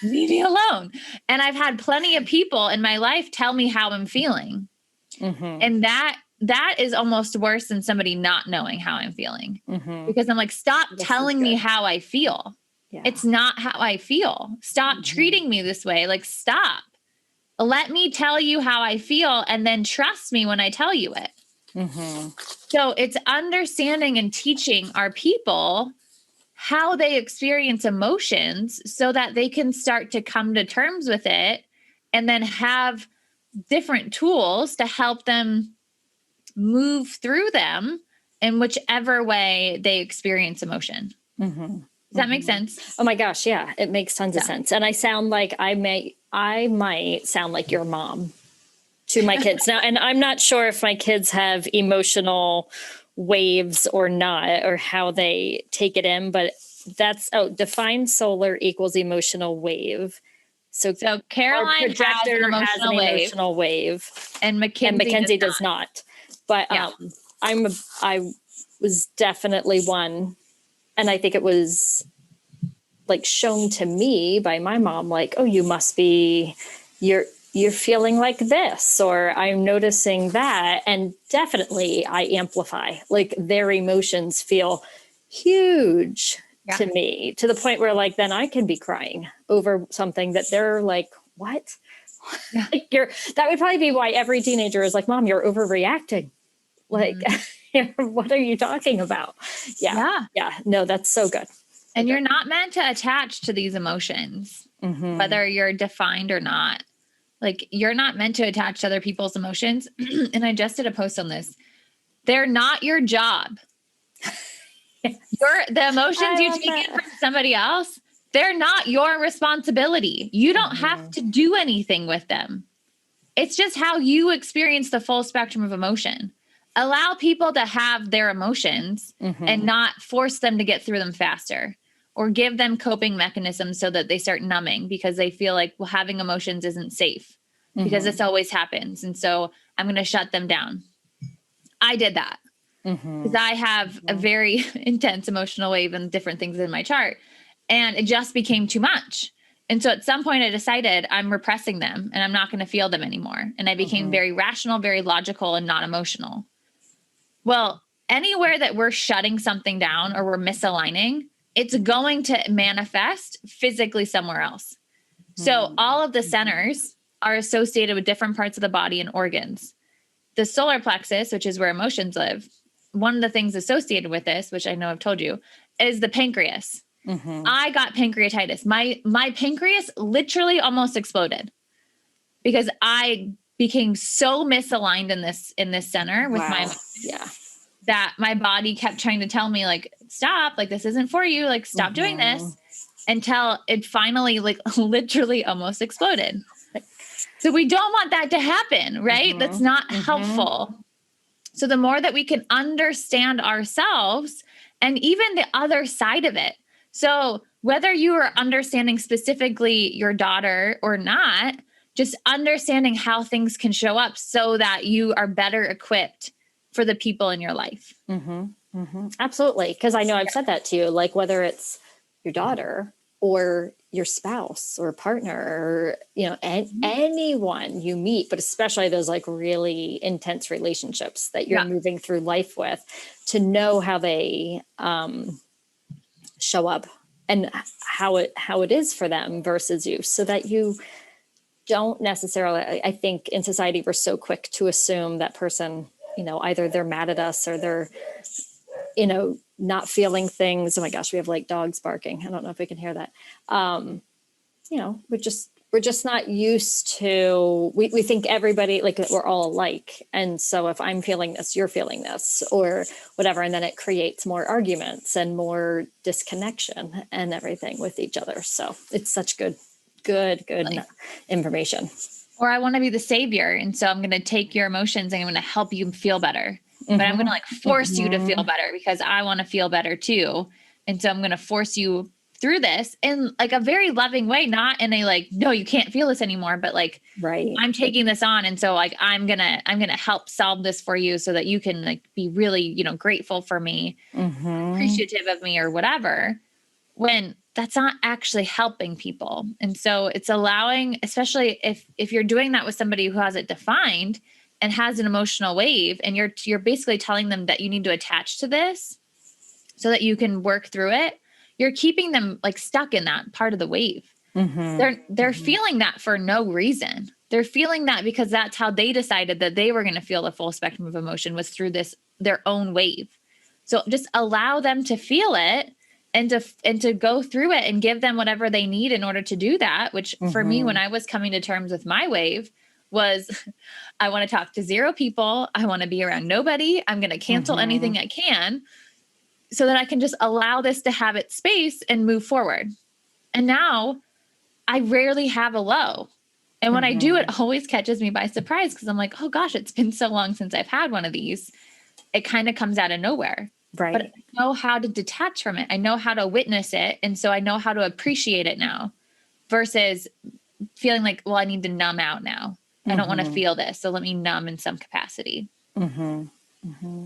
leave me alone. And I've had plenty of people in my life tell me how I'm feeling. And that is almost worse than somebody not knowing how I'm feeling, because I'm like, stop telling me how I feel. Yeah. It's not how I feel. Stop treating me this way. Like, stop. Let me tell you how I feel, and then trust me when I tell you it. So it's understanding and teaching our people how they experience emotions so that they can start to come to terms with it, and then have different tools to help them move through them in whichever way they experience emotion. Does that make sense? Oh my gosh. Yeah. It makes tons of sense. And I sound like I might sound like your mom to my kids now. And I'm not sure if my kids have emotional waves or not, or how they take it in, but that's, define solar equals emotional wave. So Caroline has an emotional wave, and Mackenzie does not. But I was definitely one, and I think it was like shown to me by my mom, like, oh, you must be, you're feeling like this, or I'm noticing that. And definitely I amplify, like, their emotions feel huge to me, to the point where, like, then I can be crying over something that they're like, what? Like, that would probably be why every teenager is like, Mom, you're overreacting. Like, what are you talking about? Yeah. No, that's so good. And you're not meant to attach to these emotions, whether you're defined or not. Like, you're not meant to attach to other people's emotions. And I just did a post on this. They're not your job. The emotions you take in from somebody else, they're not your responsibility. You don't have to do anything with them. It's just how you experience the full spectrum of emotion. Allow people to have their emotions and not force them to get through them faster, or give them coping mechanisms so that they start numbing because they feel like, well, having emotions isn't safe because this always happens. And so I'm going to shut them down. I did that because I have a very intense emotional wave and different things in my chart, and it just became too much. And so at some point I decided I'm repressing them and I'm not going to feel them anymore. And I became very rational, very logical, and not emotional. Well, anywhere that we're shutting something down or we're misaligning, it's going to manifest physically somewhere else. So all of the centers are associated with different parts of the body and organs. The solar plexus, which is where emotions live, one of the things associated with this, which I know I've told you, is the pancreas. I got pancreatitis. My pancreas literally almost exploded because I became so misaligned in this center with my that my body kept trying to tell me, like, stop, like, this isn't for you, like, stop doing this, until it finally, like, literally almost exploded. So we don't want that to happen, right? That's not helpful. So the more that we can understand ourselves and even the other side of it. So whether you are understanding specifically your daughter or not, just understanding how things can show up so that you are better equipped for the people in your life. Absolutely. Because I know I've said that to you, like, whether it's your daughter or your spouse or partner, or, you know, anyone you meet, but especially those, like, really intense relationships that you're moving through life with, to know how they show up and how it is for them versus you, so that you don't necessarily, I think in society, we're so quick to assume that person, you know, either they're mad at us or they're, you know, not feeling things. Oh my gosh, we have, like, dogs barking. I don't know if we can hear that. You know, we're just not used to, we think everybody, like, we're all alike. And so if I'm feeling this, you're feeling this, or whatever. And then it creates more arguments and more disconnection and everything with each other. So it's such good information. Or I want to be the savior. And so I'm going to take your emotions and I'm going to help you feel better. But I'm going to, like, force you to feel better because I want to feel better too. And so I'm going to force you through this in, like, a very loving way, not in a, like, no, you can't feel this anymore, but, like, I'm taking this on. And so, like, I'm going to help solve this for you so that you can, like, be really, you know, grateful for me, appreciative of me, or whatever, when that's not actually helping people. And so it's allowing, especially if you're doing that with somebody who has it defined, and has an emotional wave, and you're basically telling them that you need to attach to this so that you can work through it, you're keeping them like stuck in that part of the wave. They're feeling that for no reason. They're feeling that because that's how they decided that they were going to feel the full spectrum of emotion, was through their own wave. So just allow them to feel it and to go through it, and give them whatever they need in order to do that, which for me, when I was coming to terms with my wave, was I want to talk to 0 people. I want to be around nobody. I'm going to cancel anything I can so that I can just allow this to have its space and move forward. And now I rarely have a low. And when I do, it always catches me by surprise, because I'm like, oh gosh, it's been so long since I've had one of these. It kind of comes out of nowhere. Right. But I know how to detach from it. I know how to witness it. And so I know how to appreciate it now, versus feeling like, well, I need to numb out now. I don't want to feel this. So let me numb in some capacity.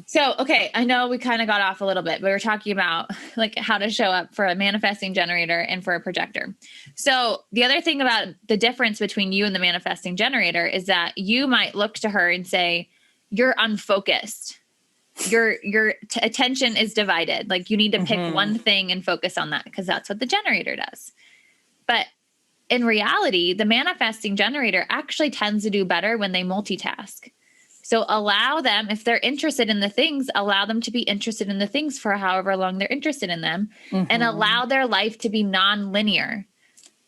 So, okay, I know we kind of got off a little bit, but we're talking about like how to show up for a manifesting generator and for a projector. So the other thing about the difference between you and the manifesting generator is that you might look to her and say, you're unfocused. Your attention is divided. Like you need to pick one thing and focus on that, because that's what the generator does. But in reality, the manifesting generator actually tends to do better when they multitask. So allow them, if they're interested in the things, allow them to be interested in the things for however long they're interested in them, and allow their life to be non-linear.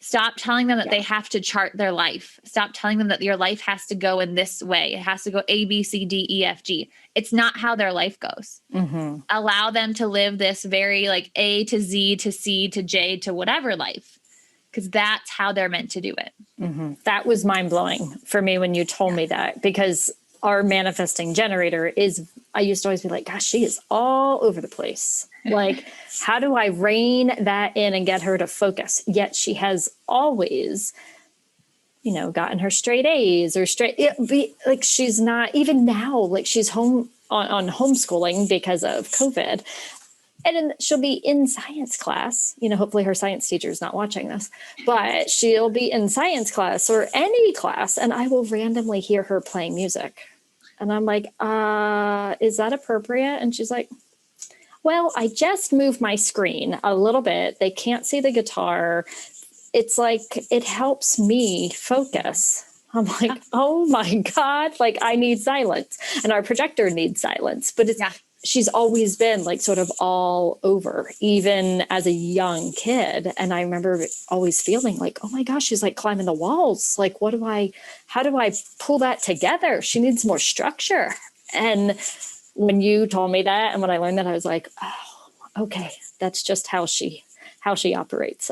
Stop telling them that they have to chart their life. Stop telling them that your life has to go in this way. It has to go A, B, C, D, E, F, G. It's not how their life goes. Allow them to live this very like A to Z to C to J to whatever life, because that's how they're meant to do it. That was mind-blowing for me when you told me that, because our manifesting generator is, I used to always be like, gosh, she is all over the place. Like, how do I rein that in and get her to focus? Yet she has always, gotten her straight A's or like she's not, even now, like she's home on homeschooling because of COVID. And then she'll be in science class, hopefully her science teacher is not watching this, but she'll be in science class or any class, and I will randomly hear her playing music. And I'm like, is that appropriate? And she's like, well, I just moved my screen a little bit. They can't see the guitar. It's like, it helps me focus. I'm like, oh my God, like I need silence, and our projector needs silence, but she's always been like sort of all over, even as a young kid. And I remember always feeling like, oh my gosh, she's like climbing the walls. Like, how do I pull that together? She needs more structure. And when you told me that, and when I learned that, I was like, oh, okay, that's just how she operates.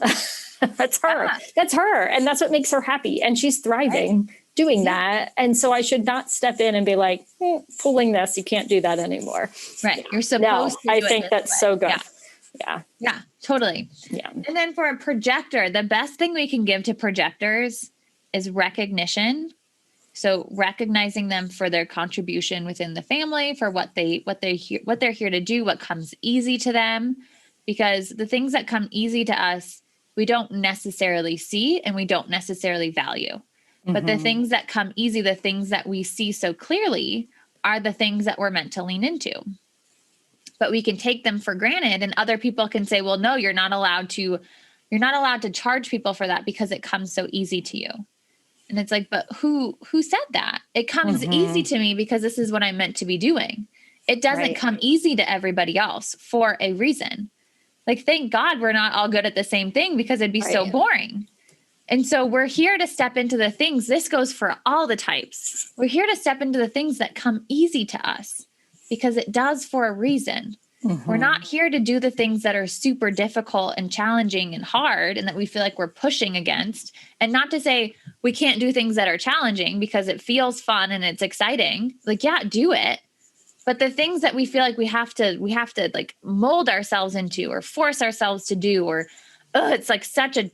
That's her. That's her. And that's what makes her happy. And she's thriving doing that. And so I should not step in and be like, pulling this, you can't do that anymore. Right. You're supposed to do I think that's so good. Yeah, totally. Yeah. And then for a projector, the best thing we can give to projectors is recognition. So recognizing them for their contribution within the family, for what they're here to do, what comes easy to them, because the things that come easy to us, we don't necessarily see and we don't necessarily value. But the things that come easy, the things that we see so clearly, are the things that we're meant to lean into. But we can take them for granted, and other people can say, well, no, you're not allowed to charge people for that because it comes so easy to you. And it's like, but who said that? It comes easy to me because this is what I'm meant to be doing. It doesn't come easy to everybody else for a reason. Like, thank God we're not all good at the same thing, because it'd be so boring. And so we're here to step into the things. This goes for all the types. We're here to step into the things that come easy to us, because it does for a reason. We're not here to do the things that are super difficult and challenging and hard, and that we feel like we're pushing against. And not to say we can't do things that are challenging, because it feels fun and it's exciting. Like, yeah, do it. But the things that we feel like we have to like mold ourselves into or force ourselves to do, or it's like such a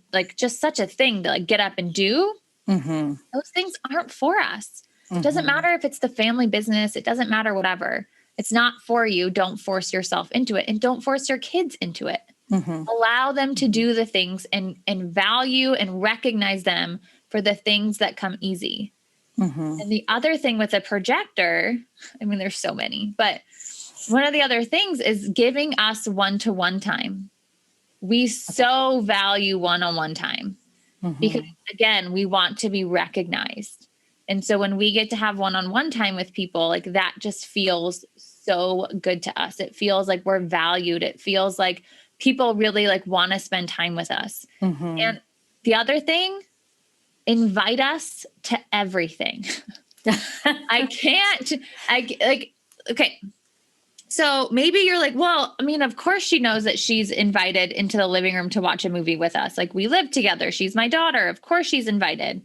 thing to like get up and do. Those things aren't for us. It doesn't matter if it's the family business. It doesn't matter, whatever. It's not for you. Don't force yourself into it, and don't force your kids into it. Allow them to do the things and value and recognize them for the things that come easy. Mm-hmm. And the other thing with a projector, I mean, there's so many, but one of the other things is giving us one-to-one time. We so value one-on-one time because, again, we want to be recognized. And so when we get to have one-on-one time with people, like that just feels so good to us. It feels like we're valued. It feels like people really like want to spend time with us. And the other thing, invite us to everything. Okay. So maybe you're like, well, I mean, of course she knows that she's invited into the living room to watch a movie with us. Like we live together. She's my daughter. Of course she's invited,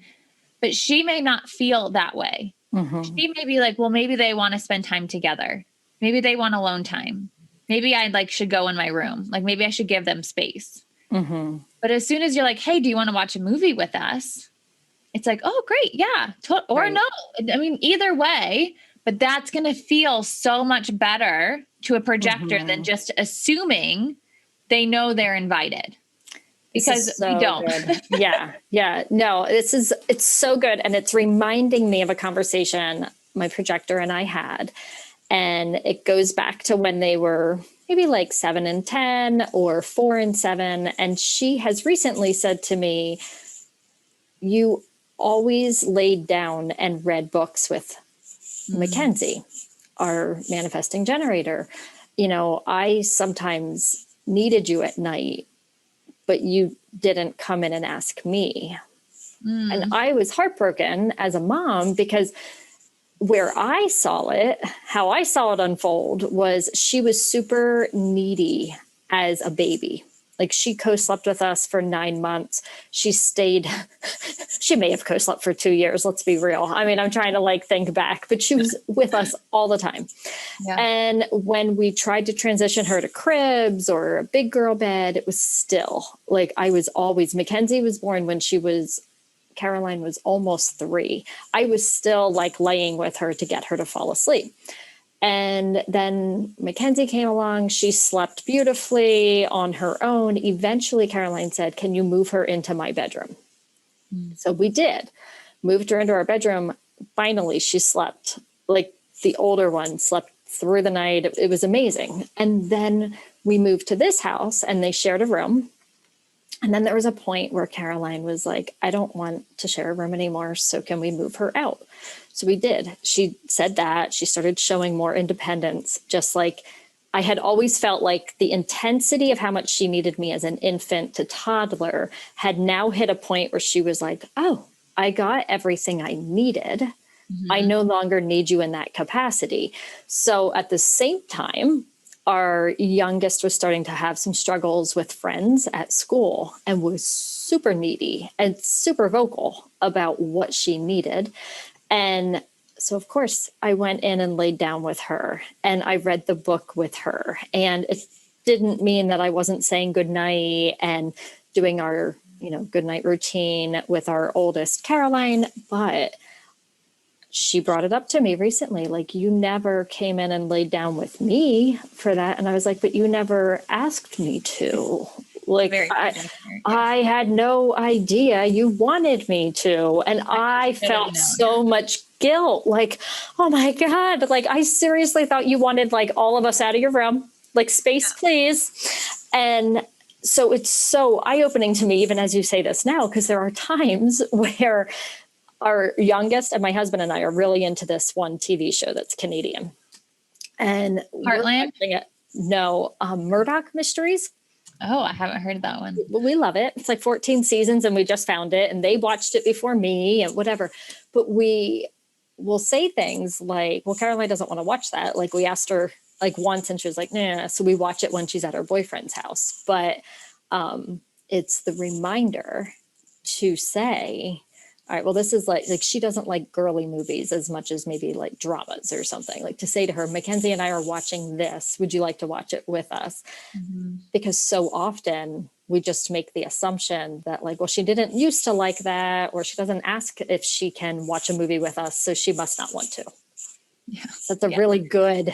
but she may not feel that way. She may be like, well, maybe they want to spend time together. Maybe they want alone time. Maybe I should go in my room. Like maybe I should give them space. But as soon as you're like, hey, do you want to watch a movie with us? It's like, oh, great. Yeah. Or right. No, I mean, either way, but that's going to feel so much better to a projector than just assuming they know they're invited, because we don't. Yeah. No, it's so good. And it's reminding me of a conversation my projector and I had, and it goes back to when they were maybe like 7 and 10 or 4 and 7. And she has recently said to me, you always laid down and read books with Mackenzie, our manifesting generator. You know, I sometimes needed you at night, but you didn't come in and ask me. And I was heartbroken as a mom because where I saw it, how I saw it unfold was she was super needy as a baby. Like she co-slept with us for 9 months. She stayed, she may have co-slept for 2 years. Let's be real. I mean, I'm trying to think back, but she was with us all the time. Yeah. And when we tried to transition her to cribs or a big girl bed, it was still Mackenzie was born when Caroline was almost 3. I was still laying with her to get her to fall asleep. And then Mackenzie came along. She slept beautifully on her own. Eventually, Caroline said, can you move her into my bedroom? So we did. Moved her into our bedroom. Finally, she slept. The older one slept through the night. It was amazing. And then we moved to this house and they shared a room. And then there was a point where Caroline was like, I don't want to share a room anymore. So can we move her out? So we did. She said that. She started showing more independence, just like I had always felt like the intensity of how much she needed me as an infant to toddler had now hit a point where she was like, oh, I got everything I needed. I no longer need you in that capacity. So at the same time, our youngest was starting to have some struggles with friends at school and was super needy and super vocal about what she needed. And so, of course, I went in and laid down with her and I read the book with her. And it didn't mean that I wasn't saying goodnight and doing our, goodnight routine with our oldest, Caroline, but she brought it up to me recently. You never came in and laid down with me for that. And I was like, but you never asked me to. I had no idea you wanted me to. And I felt so much guilt. Oh my God. I seriously thought you wanted all of us out of your room, space, please. And so it's so eye-opening to me, even as you say this now, because there are times where our youngest and my husband and I are really into this one TV show that's Canadian. And Heartland? No, Murdoch Mysteries. Oh, I haven't heard of that one. We love it. It's 14 seasons and we just found it and they watched it before me and whatever. But we will say things like, well, Caroline doesn't want to watch that. We asked her once and she was like, nah. So we watch it when she's at her boyfriend's house. But it's the reminder to say, all right, well, this is she doesn't like girly movies as much as maybe dramas or something. To say to her, Mackenzie and I are watching this. Would you like to watch it with us? Because so often we just make the assumption that well, she didn't used to like that, or she doesn't ask if she can watch a movie with us, so she must not want to. Yeah. That's a really good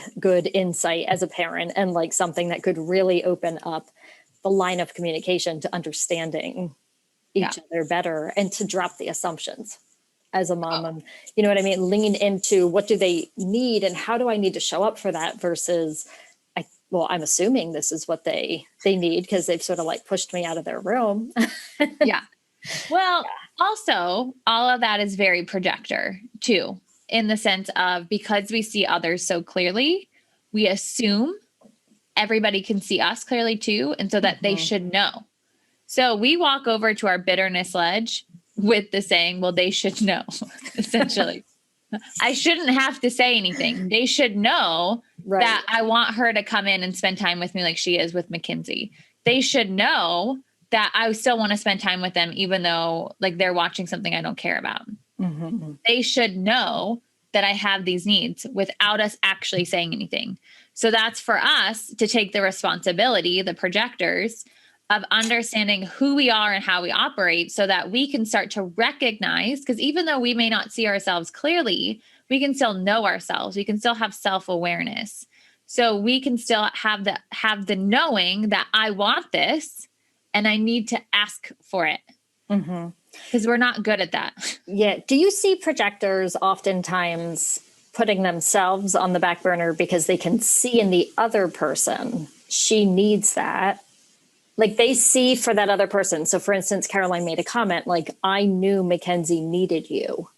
insight as a parent, and something that could really open up the line of communication to understanding each other better and to drop the assumptions. as a mom, and you know what I mean? Lean into what do they need and how do I need to show up for that versus I'm assuming this is what they need because they've sort of like pushed me out of their room. Yeah. Well, also, all of that is very projector too, in the sense of because we see others so clearly, we assume everybody can see us clearly too. And so that they should know. So we walk over to our bitterness ledge with the saying, well, they should know, essentially. I shouldn't have to say anything. They should know that I want her to come in and spend time with me like she is with Mackenzie. They should know that I still want to spend time with them, even though like they're watching something I don't care about. They should know that I have these needs without us actually saying anything. So that's for us to take the responsibility, the projectors, of understanding who we are and how we operate so that we can start to recognize, because even though we may not see ourselves clearly, we can still know ourselves. We can still have self-awareness. So we can still have the knowing that I want this and I need to ask for it. Because we're not good at that. Yeah. Do you see projectors oftentimes putting themselves on the back burner because they can see in the other person, she needs that? Like they see for that other person. So for instance, Caroline made a comment like, I knew Mackenzie needed you.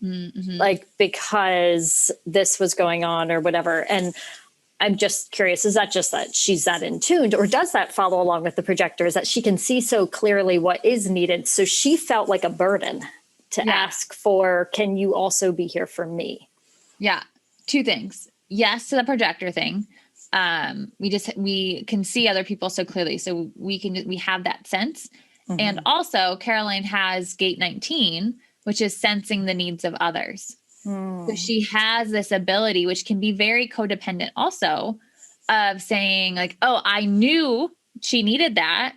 Like because this was going on or whatever. And I'm just curious, is that just that she's that in tuned, or does that follow along with the projectors that she can see so clearly what is needed? So she felt like a burden to ask for, can you also be here for me? Yeah. Two things. Yes, to the projector thing. We can see other people so clearly. So we have that sense. And also Caroline has gate 19, which is sensing the needs of others. So she has this ability, which can be very codependent also, of saying like, oh, I knew she needed that.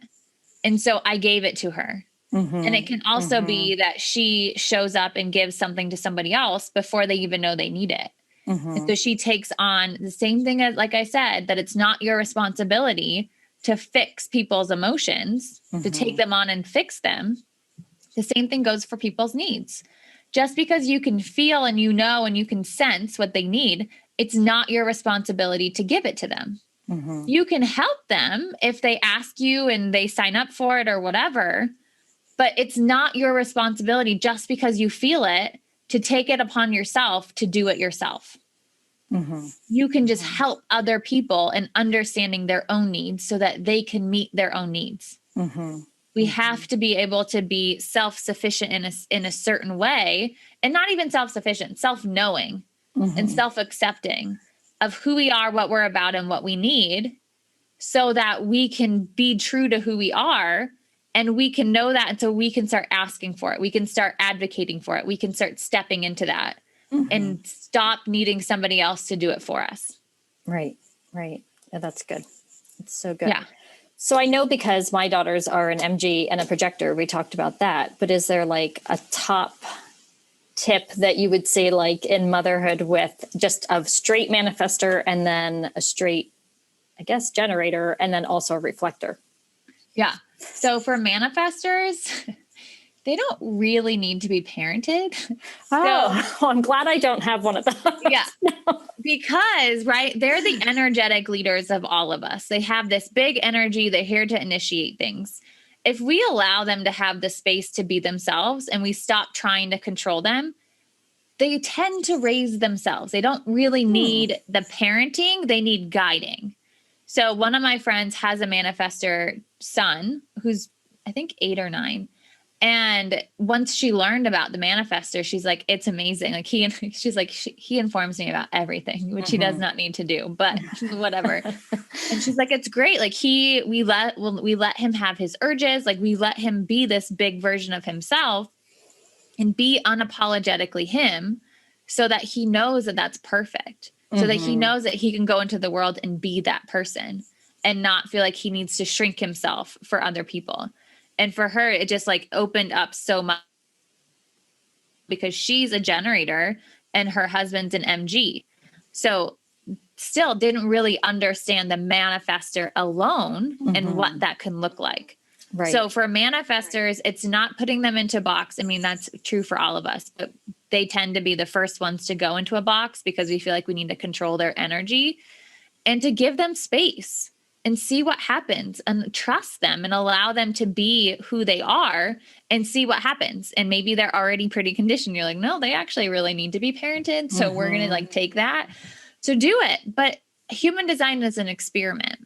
And so I gave it to her. And it can also be that she shows up and gives something to somebody else before they even know they need it. And so she takes on the same thing as, like I said, that it's not your responsibility to fix people's emotions, to take them on and fix them. The same thing goes for people's needs. Just because you can feel and you know and you can sense what they need, it's not your responsibility to give it to them. You can help them if they ask you and they sign up for it or whatever, but it's not your responsibility just because you feel it to take it upon yourself to do it yourself. You can just help other people in understanding their own needs so that they can meet their own needs. We have to be able to be self-sufficient in a certain way, and not even self-sufficient, self-knowing and self-accepting of who we are, what we're about, and what we need, so that we can be true to who we are, and we can know that, and so we can start asking for it. We can start advocating for it. We can start stepping into that and stop needing somebody else to do it for us. Right. Yeah, that's good. It's so good. Yeah. So I know because my daughters are an MG and a projector, we talked about that, but is there like a top tip that you would say like in motherhood with just a straight manifestor and then a straight, I guess, generator and then also a reflector? Yeah. So for manifestors, they don't really need to be parented. Oh, well, I'm glad I don't have one of those. Yeah. Because, right, they're the energetic leaders of all of us. They have this big energy. They're here to initiate things. If we allow them to have the space to be themselves and we stop trying to control them, they tend to raise themselves. They don't really need the parenting. They need guiding. So one of my friends has a manifestor son who's, I think, 8 or 9. And once she learned about the manifestor, she's like, it's amazing. Like she's like, he informs me about everything, which he does not need to do, but whatever. And she's like, it's great. Like we let him have his urges. Like we let him be this big version of himself and be unapologetically him, so that he knows that that's perfect. So that he knows that he can go into the world and be that person and not feel like he needs to shrink himself for other people. And for her, it just like opened up so much because she's a generator and her husband's an MG. So still didn't really understand the manifestor alone and what that can look like. Right. So for manifestors, it's not putting them into a box. I mean, that's true for all of us, but they tend to be the first ones to go into a box because we feel like we need to control their energy, and to give them space and see what happens and trust them and allow them to be who they are and see what happens. And maybe they're already pretty conditioned. You're like, no, they actually really need to be parented. So we're going to like take that. So do it. But human design is an experiment.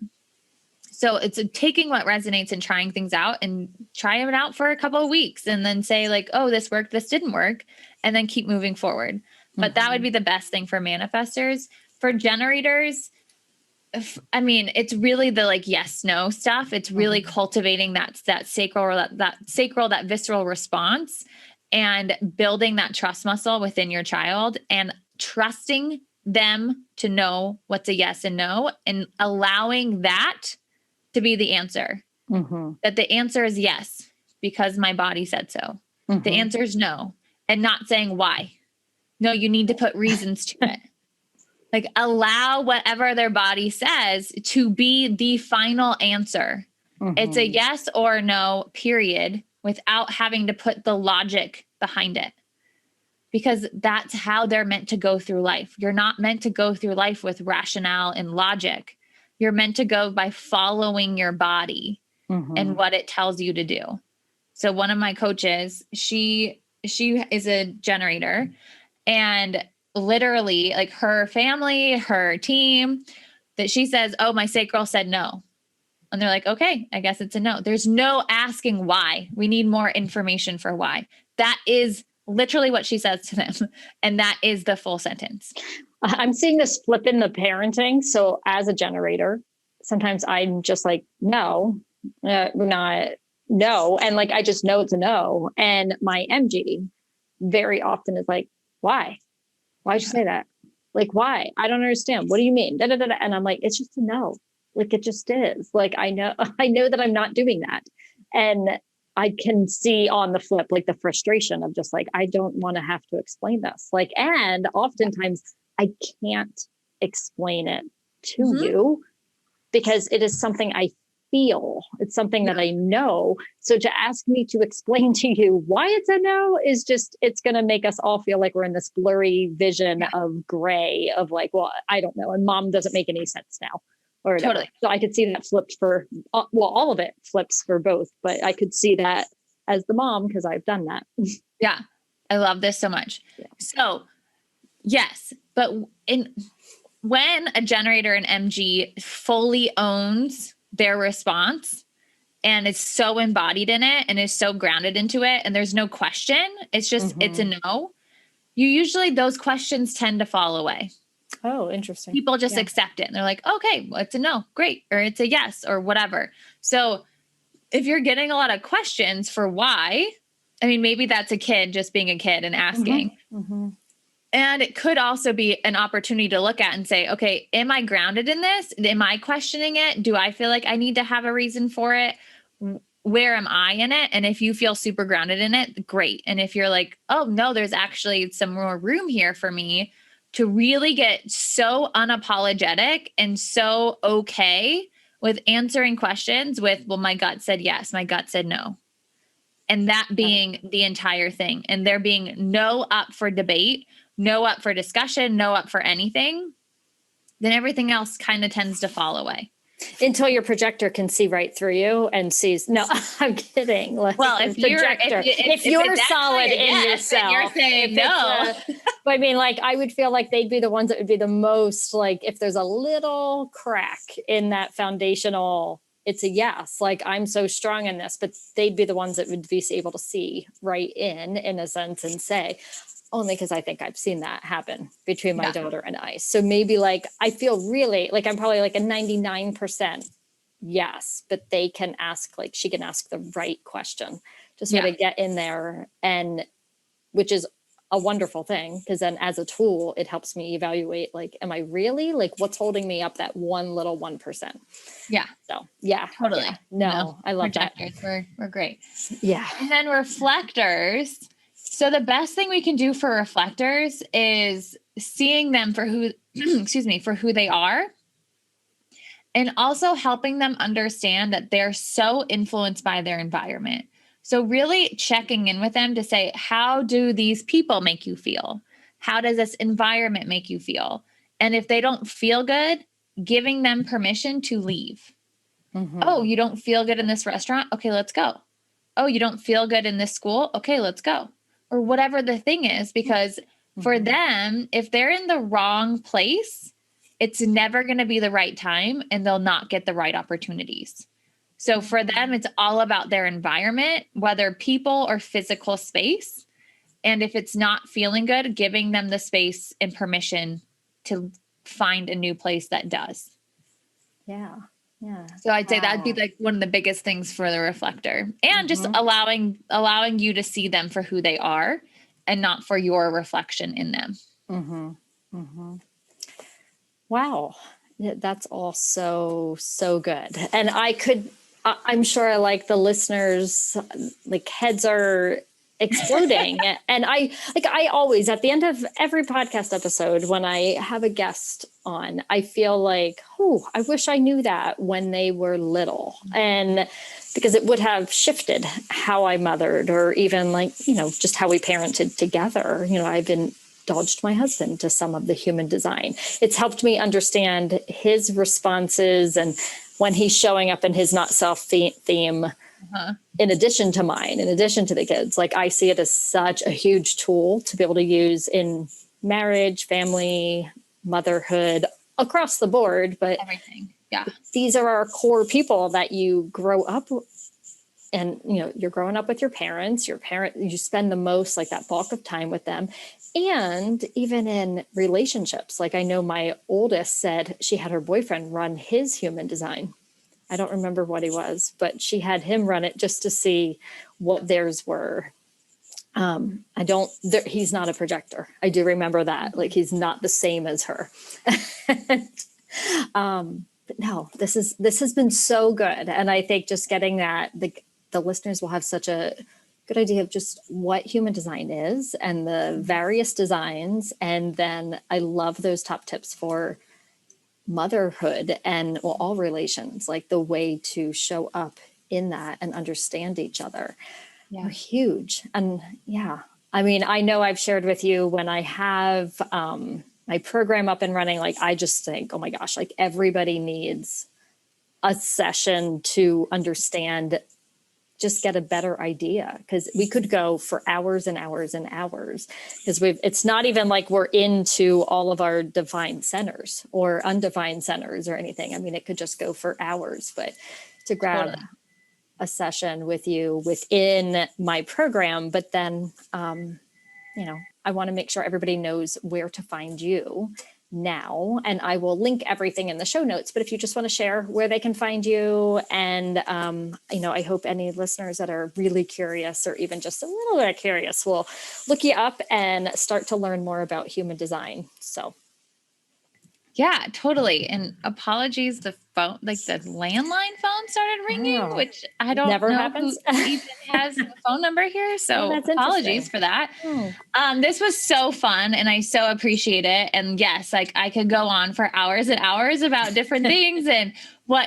So it's taking what resonates and trying things out, and try it out for a couple of weeks and then say like, oh, this worked, this didn't work, and then keep moving forward. But that would be the best thing for manifestors. For generators, I mean, it's really the like yes, no stuff. It's really cultivating that sacral, that visceral response, and building that trust muscle within your child and trusting them to know what's a yes and no, and allowing that to be the answer. That the answer is yes, because my body said so. The answer is no, and not saying why. No, you need to put reasons to it. Like allow whatever their body says to be the final answer. It's a yes or no, period, without having to put the logic behind it. Because that's how they're meant to go through life. You're not meant to go through life with rationale and logic. You're meant to go by following your body and what it tells you to do. So one of my coaches, she is a generator, and literally like her family, her team, that she says, oh, my sacral said no. And they're like, okay, I guess it's a no. There's no asking why. We need more information for why. That is literally what she says to them. And that is the full sentence. I'm seeing this flip in the parenting. So as a generator, sometimes I'm just like, no. And like, I just know it's a no. And my MG very often is like, why? Why'd you say that? Like, why? I don't understand. What do you mean? Da, da, da, da. And I'm like, it's just a no. Like, it just is. Like, I know that I'm not doing that. And I can see on the flip, like the frustration of just like, I don't want to have to explain this. Like, and oftentimes I can't explain it to you because it is something I feel. It's something that I know. So to ask me to explain to you why it's a no is just, it's going to make us all feel like we're in this blurry vision of gray of like, well, I don't know. And mom doesn't make any sense now. Or totally. So I could see that flipped for, well, all of it flips for both, but I could see that as the mom because I've done that. Yeah. I love this so much. Yeah. So yes, but when a generator and MG fully owns their response and is so embodied in it and is so grounded into it, and there's no question, it's just, it's a no. You usually, those questions tend to fall away. Oh, interesting. People just accept it. And they're like, okay, well, it's a no. Great. Or it's a yes or whatever. So if you're getting a lot of questions for why, I mean, maybe that's a kid just being a kid and asking. And it could also be an opportunity to look at and say, okay, am I grounded in this? Am I questioning it? Do I feel like I need to have a reason for it? Where am I in it? And if you feel super grounded in it, great. And if you're like, oh no, there's actually some more room here for me to really get so unapologetic and so okay with answering questions with, well, my gut said yes, my gut said no. And that being the entire thing. And there being no up for debate, no up for discussion, no up for anything, then everything else kind of tends to fall away. Until your projector can see right through you and sees, no, I'm kidding. Like, well, if you're solid in yourself, you're saying no. I mean, like, I would feel like they'd be the ones that would be the most, like, if there's a little crack in that foundational, it's a yes, like, I'm so strong in this, but they'd be the ones that would be able to see right in a sense, and say, only because I think I've seen that happen between my daughter and I. So maybe like, I feel really like I'm probably like a 99% yes, but they can ask, like, she can ask the right question to sort of get in there, and which is a wonderful thing, because then as a tool, it helps me evaluate, like, am I really, like, what's holding me up that one little 1%? Yeah. So yeah, totally. Yeah. No, I love projectors. that. We're great. Yeah. And then reflectors. So the best thing we can do for reflectors is seeing them for who, for who they are, and also helping them understand that they're so influenced by their environment. So really checking in with them to say, how do these people make you feel? How does this environment make you feel? And if they don't feel good, giving them permission to leave. Mm-hmm. Oh, you don't feel good in this restaurant? Okay, let's go. Oh, you don't feel good in this school? Okay, let's go. Or whatever the thing is, because for them, if they're in the wrong place, it's never going to be the right time and they'll not get the right opportunities. So for them, it's all about their environment, whether people or physical space. And if it's not feeling good, giving them the space and permission to find a new place that does. Yeah. Yeah. So I'd say that'd be like one of the biggest things for the reflector, and just allowing you to see them for who they are and not for your reflection in them. Mm-hmm. Mm-hmm. Wow. That's all so good. And I'm sure like the listeners, like heads are exploding. And I always, at the end of every podcast episode, when I have a guest on, I feel like, oh, I wish I knew that when they were little. And because it would have shifted how I mothered, or even like, just how we parented together. I've indulged my husband to some of the human design. It's helped me understand his responses, and when he's showing up in his not self theme, in addition to mine, in addition to the kids, like I see it as such a huge tool to be able to use in marriage, family, motherhood, across the board. But everything. Yeah. These are our core people that you grow up, and you're growing up with your parents. You spend the most, like that bulk of time with them. And even in relationships, like I know my oldest said she had her boyfriend run his human design. I don't remember what he was, but she had him run it just to see what theirs were. He's not a projector. I do remember that. Like he's not the same as her. But no, this has been so good. And I think just getting that, the listeners will have such a good idea of just what human design is and the various designs. And then I love those top tips for motherhood and all relations, like the way to show up in that and understand each other. Are huge. And I mean, I know I've shared with you when I have my program up and running, like I just think, oh my gosh, like everybody needs a session to understand, just get a better idea, because we could go for hours and hours and hours, because it's not even like we're into all of our defined centers or undefined centers or anything. I mean, it could just go for hours, but to grab a session with you within my program, but then, I want to make sure everybody knows where to find you now, and I will link everything in the show notes. But if you just want to share where they can find you, and I hope any listeners that are really curious or even just a little bit curious will look you up and start to learn more about human design. So yeah, totally. And apologies, the phone, like the landline phone started ringing, which I don't know happens. Who even has the phone number here. So apologies for that. This was so fun and I so appreciate it. And yes, like I could go on for hours and hours about different things and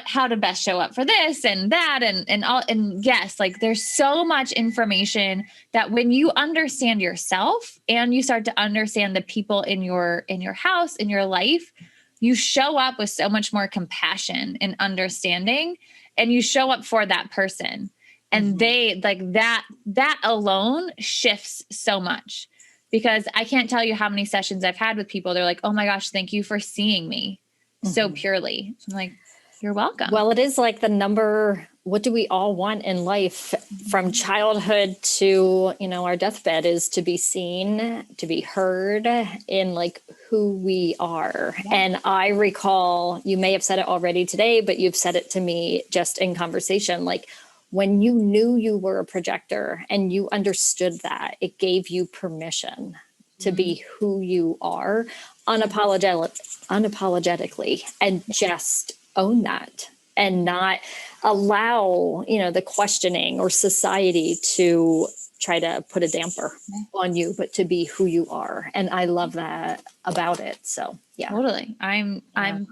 how to best show up for this and that and all. And yes, like there's so much information that when you understand yourself and you start to understand the people in your house, in your life, you show up with so much more compassion and understanding, and you show up for that person. And they like that alone shifts so much, because I can't tell you how many sessions I've had with people. They're like, oh my gosh, thank you for seeing me so purely. I'm like, you're welcome. Well, it is like the number, what do we all want in life from childhood to, our deathbed, is to be seen, to be heard in like who we are. Yeah. And I recall, you may have said it already today, but you've said it to me just in conversation, like when you knew you were a projector and you understood that, it gave you permission to be who you are unapologetically, and just own that and not allow, the questioning or society to try to put a damper on you, but to be who you are. And I love that about it. So Yeah. Totally. I'm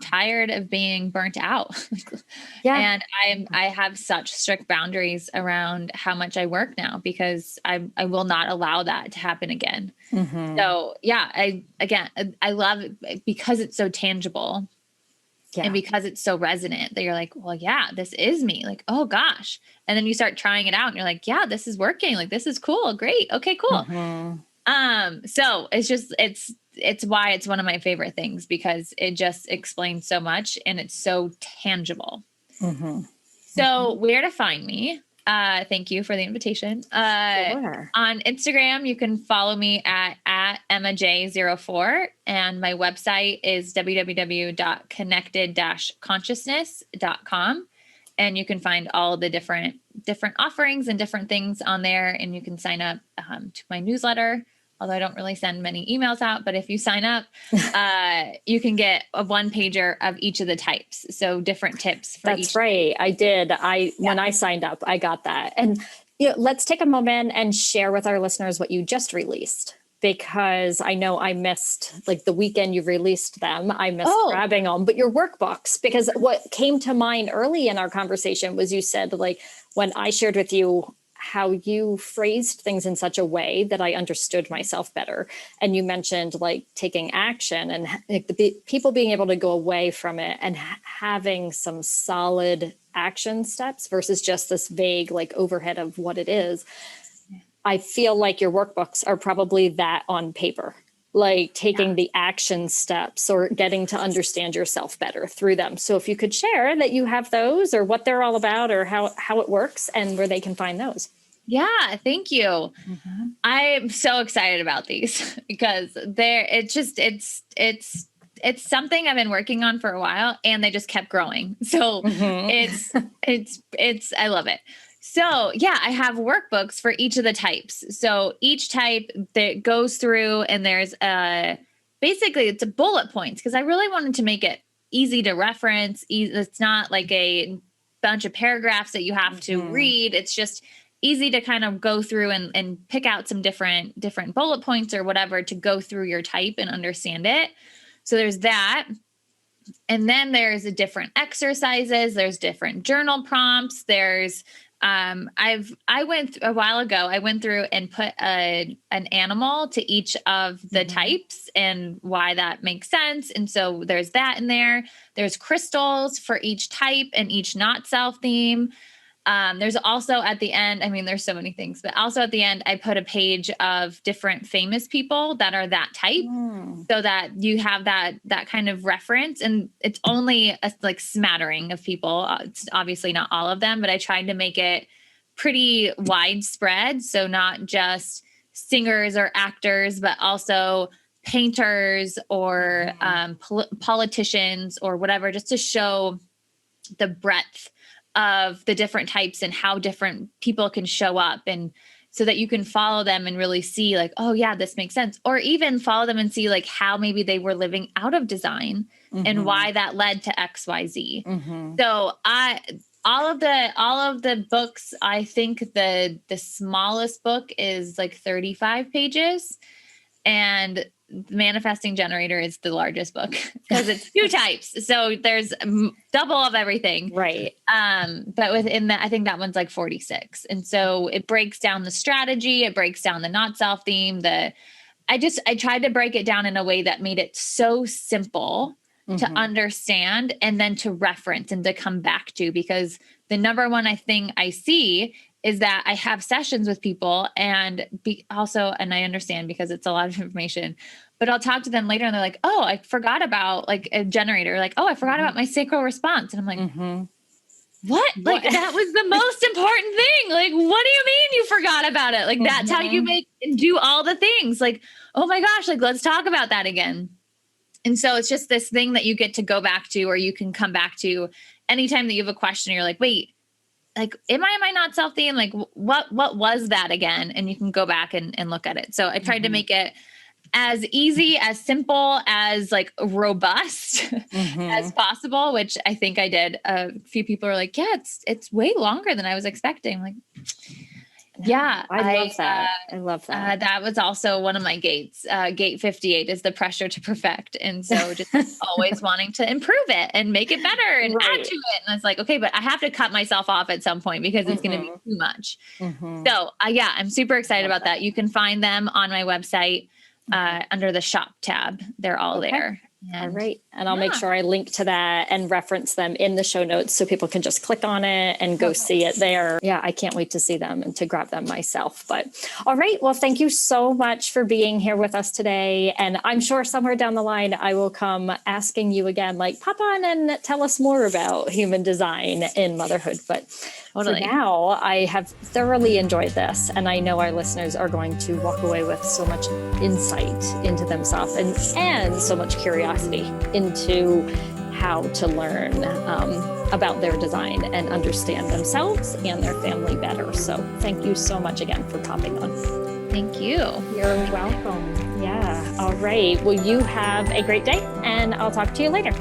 tired of being burnt out. Yeah. And I have such strict boundaries around how much I work now because I will not allow that to happen again. Mm-hmm. So yeah, I love it because it's so tangible. Yeah. And because it's so resonant that you're like, well, yeah, this is me. Like, oh gosh. And then you start trying it out and you're like, yeah, this is working. Like, this is cool. Great. Okay, cool. Mm-hmm. So it's why it's one of my favorite things because it just explains so much and it's so tangible. Mm-hmm. So where to find me? Thank you for the invitation. Sure. On Instagram, you can follow me at EmmaJ04 and my website is www.connected-consciousness.com. And you can find all the different offerings and different things on there. And you can sign up to my newsletter, although I don't really send many emails out. But if you sign up, you can get a one-pager of each of the types. So different tips for each. That's right. I did. When I signed up, I got that. And let's take a moment and share with our listeners what you just released. Because I know I missed, like the weekend you released them, I missed grabbing them, but your workbooks, because what came to mind early in our conversation was you said, like, when I shared with you how you phrased things in such a way that I understood myself better. And you mentioned like taking action and like the people being able to go away from it and having some solid action steps versus just this vague like overhead of what it is. I feel like your workbooks are probably that on paper, like taking the action steps or getting to understand yourself better through them. So if you could share that you have those or what they're all about or how it works and where they can find those. Yeah, thank you. Mm-hmm. I'm so excited about these because it's something I've been working on for a while and they just kept growing. So it's I love it. So yeah, I have workbooks for each of the types. So each type that goes through and there's basically it's a bullet points because I really wanted to make it easy to reference. It's not like a bunch of paragraphs that you have to read. It's just easy to kind of go through and pick out some different bullet points or whatever to go through your type and understand it. So there's that. And then there's different exercises. There's different journal prompts. There's I went a while ago, I went through and put an animal to each of the types and why that makes sense. And so there's that in there. There's crystals for each type and each not self theme. There's also at the end, I mean, there's so many things, but also at the end, I put a page of different famous people that are that type so that you have that kind of reference. And it's only a like smattering of people. It's obviously not all of them, but I tried to make it pretty widespread. So not just singers or actors, but also painters or politicians or whatever, just to show the breadth of the different types and how different people can show up, and so that you can follow them and really see like, oh yeah, this makes sense. Or even follow them and see like how maybe they were living out of design and why that led to XYZ. So all of the books, I think the smallest book is like 35 pages, and Manifesting Generator is the largest book because it's 2 types. So there's double of everything. Right. But within that, I think that one's like 46. And so it breaks down the strategy. It breaks down the not self theme. I tried to break it down in a way that made it so simple to understand and then to reference and to come back to, because the number one thing I see is that I have sessions with people and I understand because it's a lot of information, but I'll talk to them later and they're like, oh, I forgot about like a generator. Like, oh, I forgot about my sacral response. And I'm like, what? Like that was the most important thing. Like, what do you mean you forgot about it? Like that's how you make and do all the things. Like, oh my gosh, like let's talk about that again. And so it's just this thing that you get to go back to, or you can come back to anytime that you have a question. You're like, wait, like, am I not self theme? Like what was that again? And you can go back and look at it. So I tried to make it as easy, as simple, as like robust as possible, which I think I did. A few people are like, yeah, it's way longer than I was expecting. I'm like, Yeah. I love that. I love that. That was also one of my gates. Gate 58 is the pressure to perfect. And so just always wanting to improve it and make it better and add to it. And I was like, okay, but I have to cut myself off at some point because it's going to be too much. So yeah, I'm super excited about that. You can find them on my website under the shop tab. They're all there. All right. And I'll make sure I link to that and reference them in the show notes so people can just click on it and go see it there. Yeah, I can't wait to see them and to grab them myself. But all right. Well, thank you so much for being here with us today. And I'm sure somewhere down the line, I will come asking you again, like, pop on and tell us more about human design in motherhood. But for now, I have thoroughly enjoyed this. And I know our listeners are going to walk away with so much insight into themselves and so much curiosity into how to learn about their design and understand themselves and their family better. So thank you so much again for popping on. Thank you. You're welcome. Yeah. All right. Well, you have a great day and I'll talk to you later.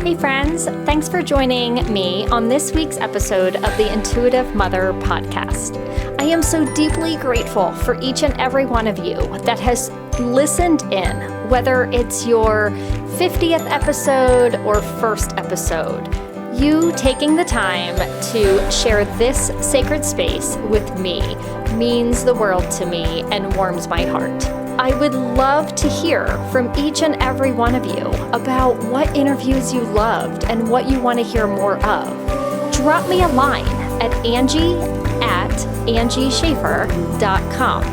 Hey friends, thanks for joining me on this week's episode of the Intuitive Mother podcast. I am so deeply grateful for each and every one of you that has listened in, whether it's your 50th episode or first episode. You taking the time to share this sacred space with me means the world to me and warms my heart. I would love to hear from each and every one of you about what interviews you loved and what you want to hear more of. Drop me a line at angie@angieschaefer.com.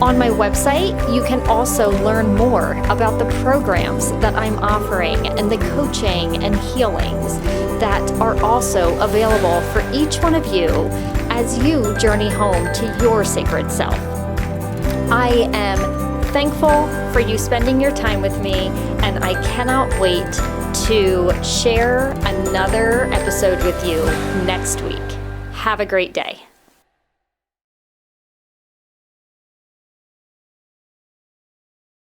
On my website, you can also learn more about the programs that I'm offering and the coaching and healings that are also available for each one of you as you journey home to your sacred self. I am thankful for you spending your time with me, and I cannot wait to share another episode with you next week. Have a great day.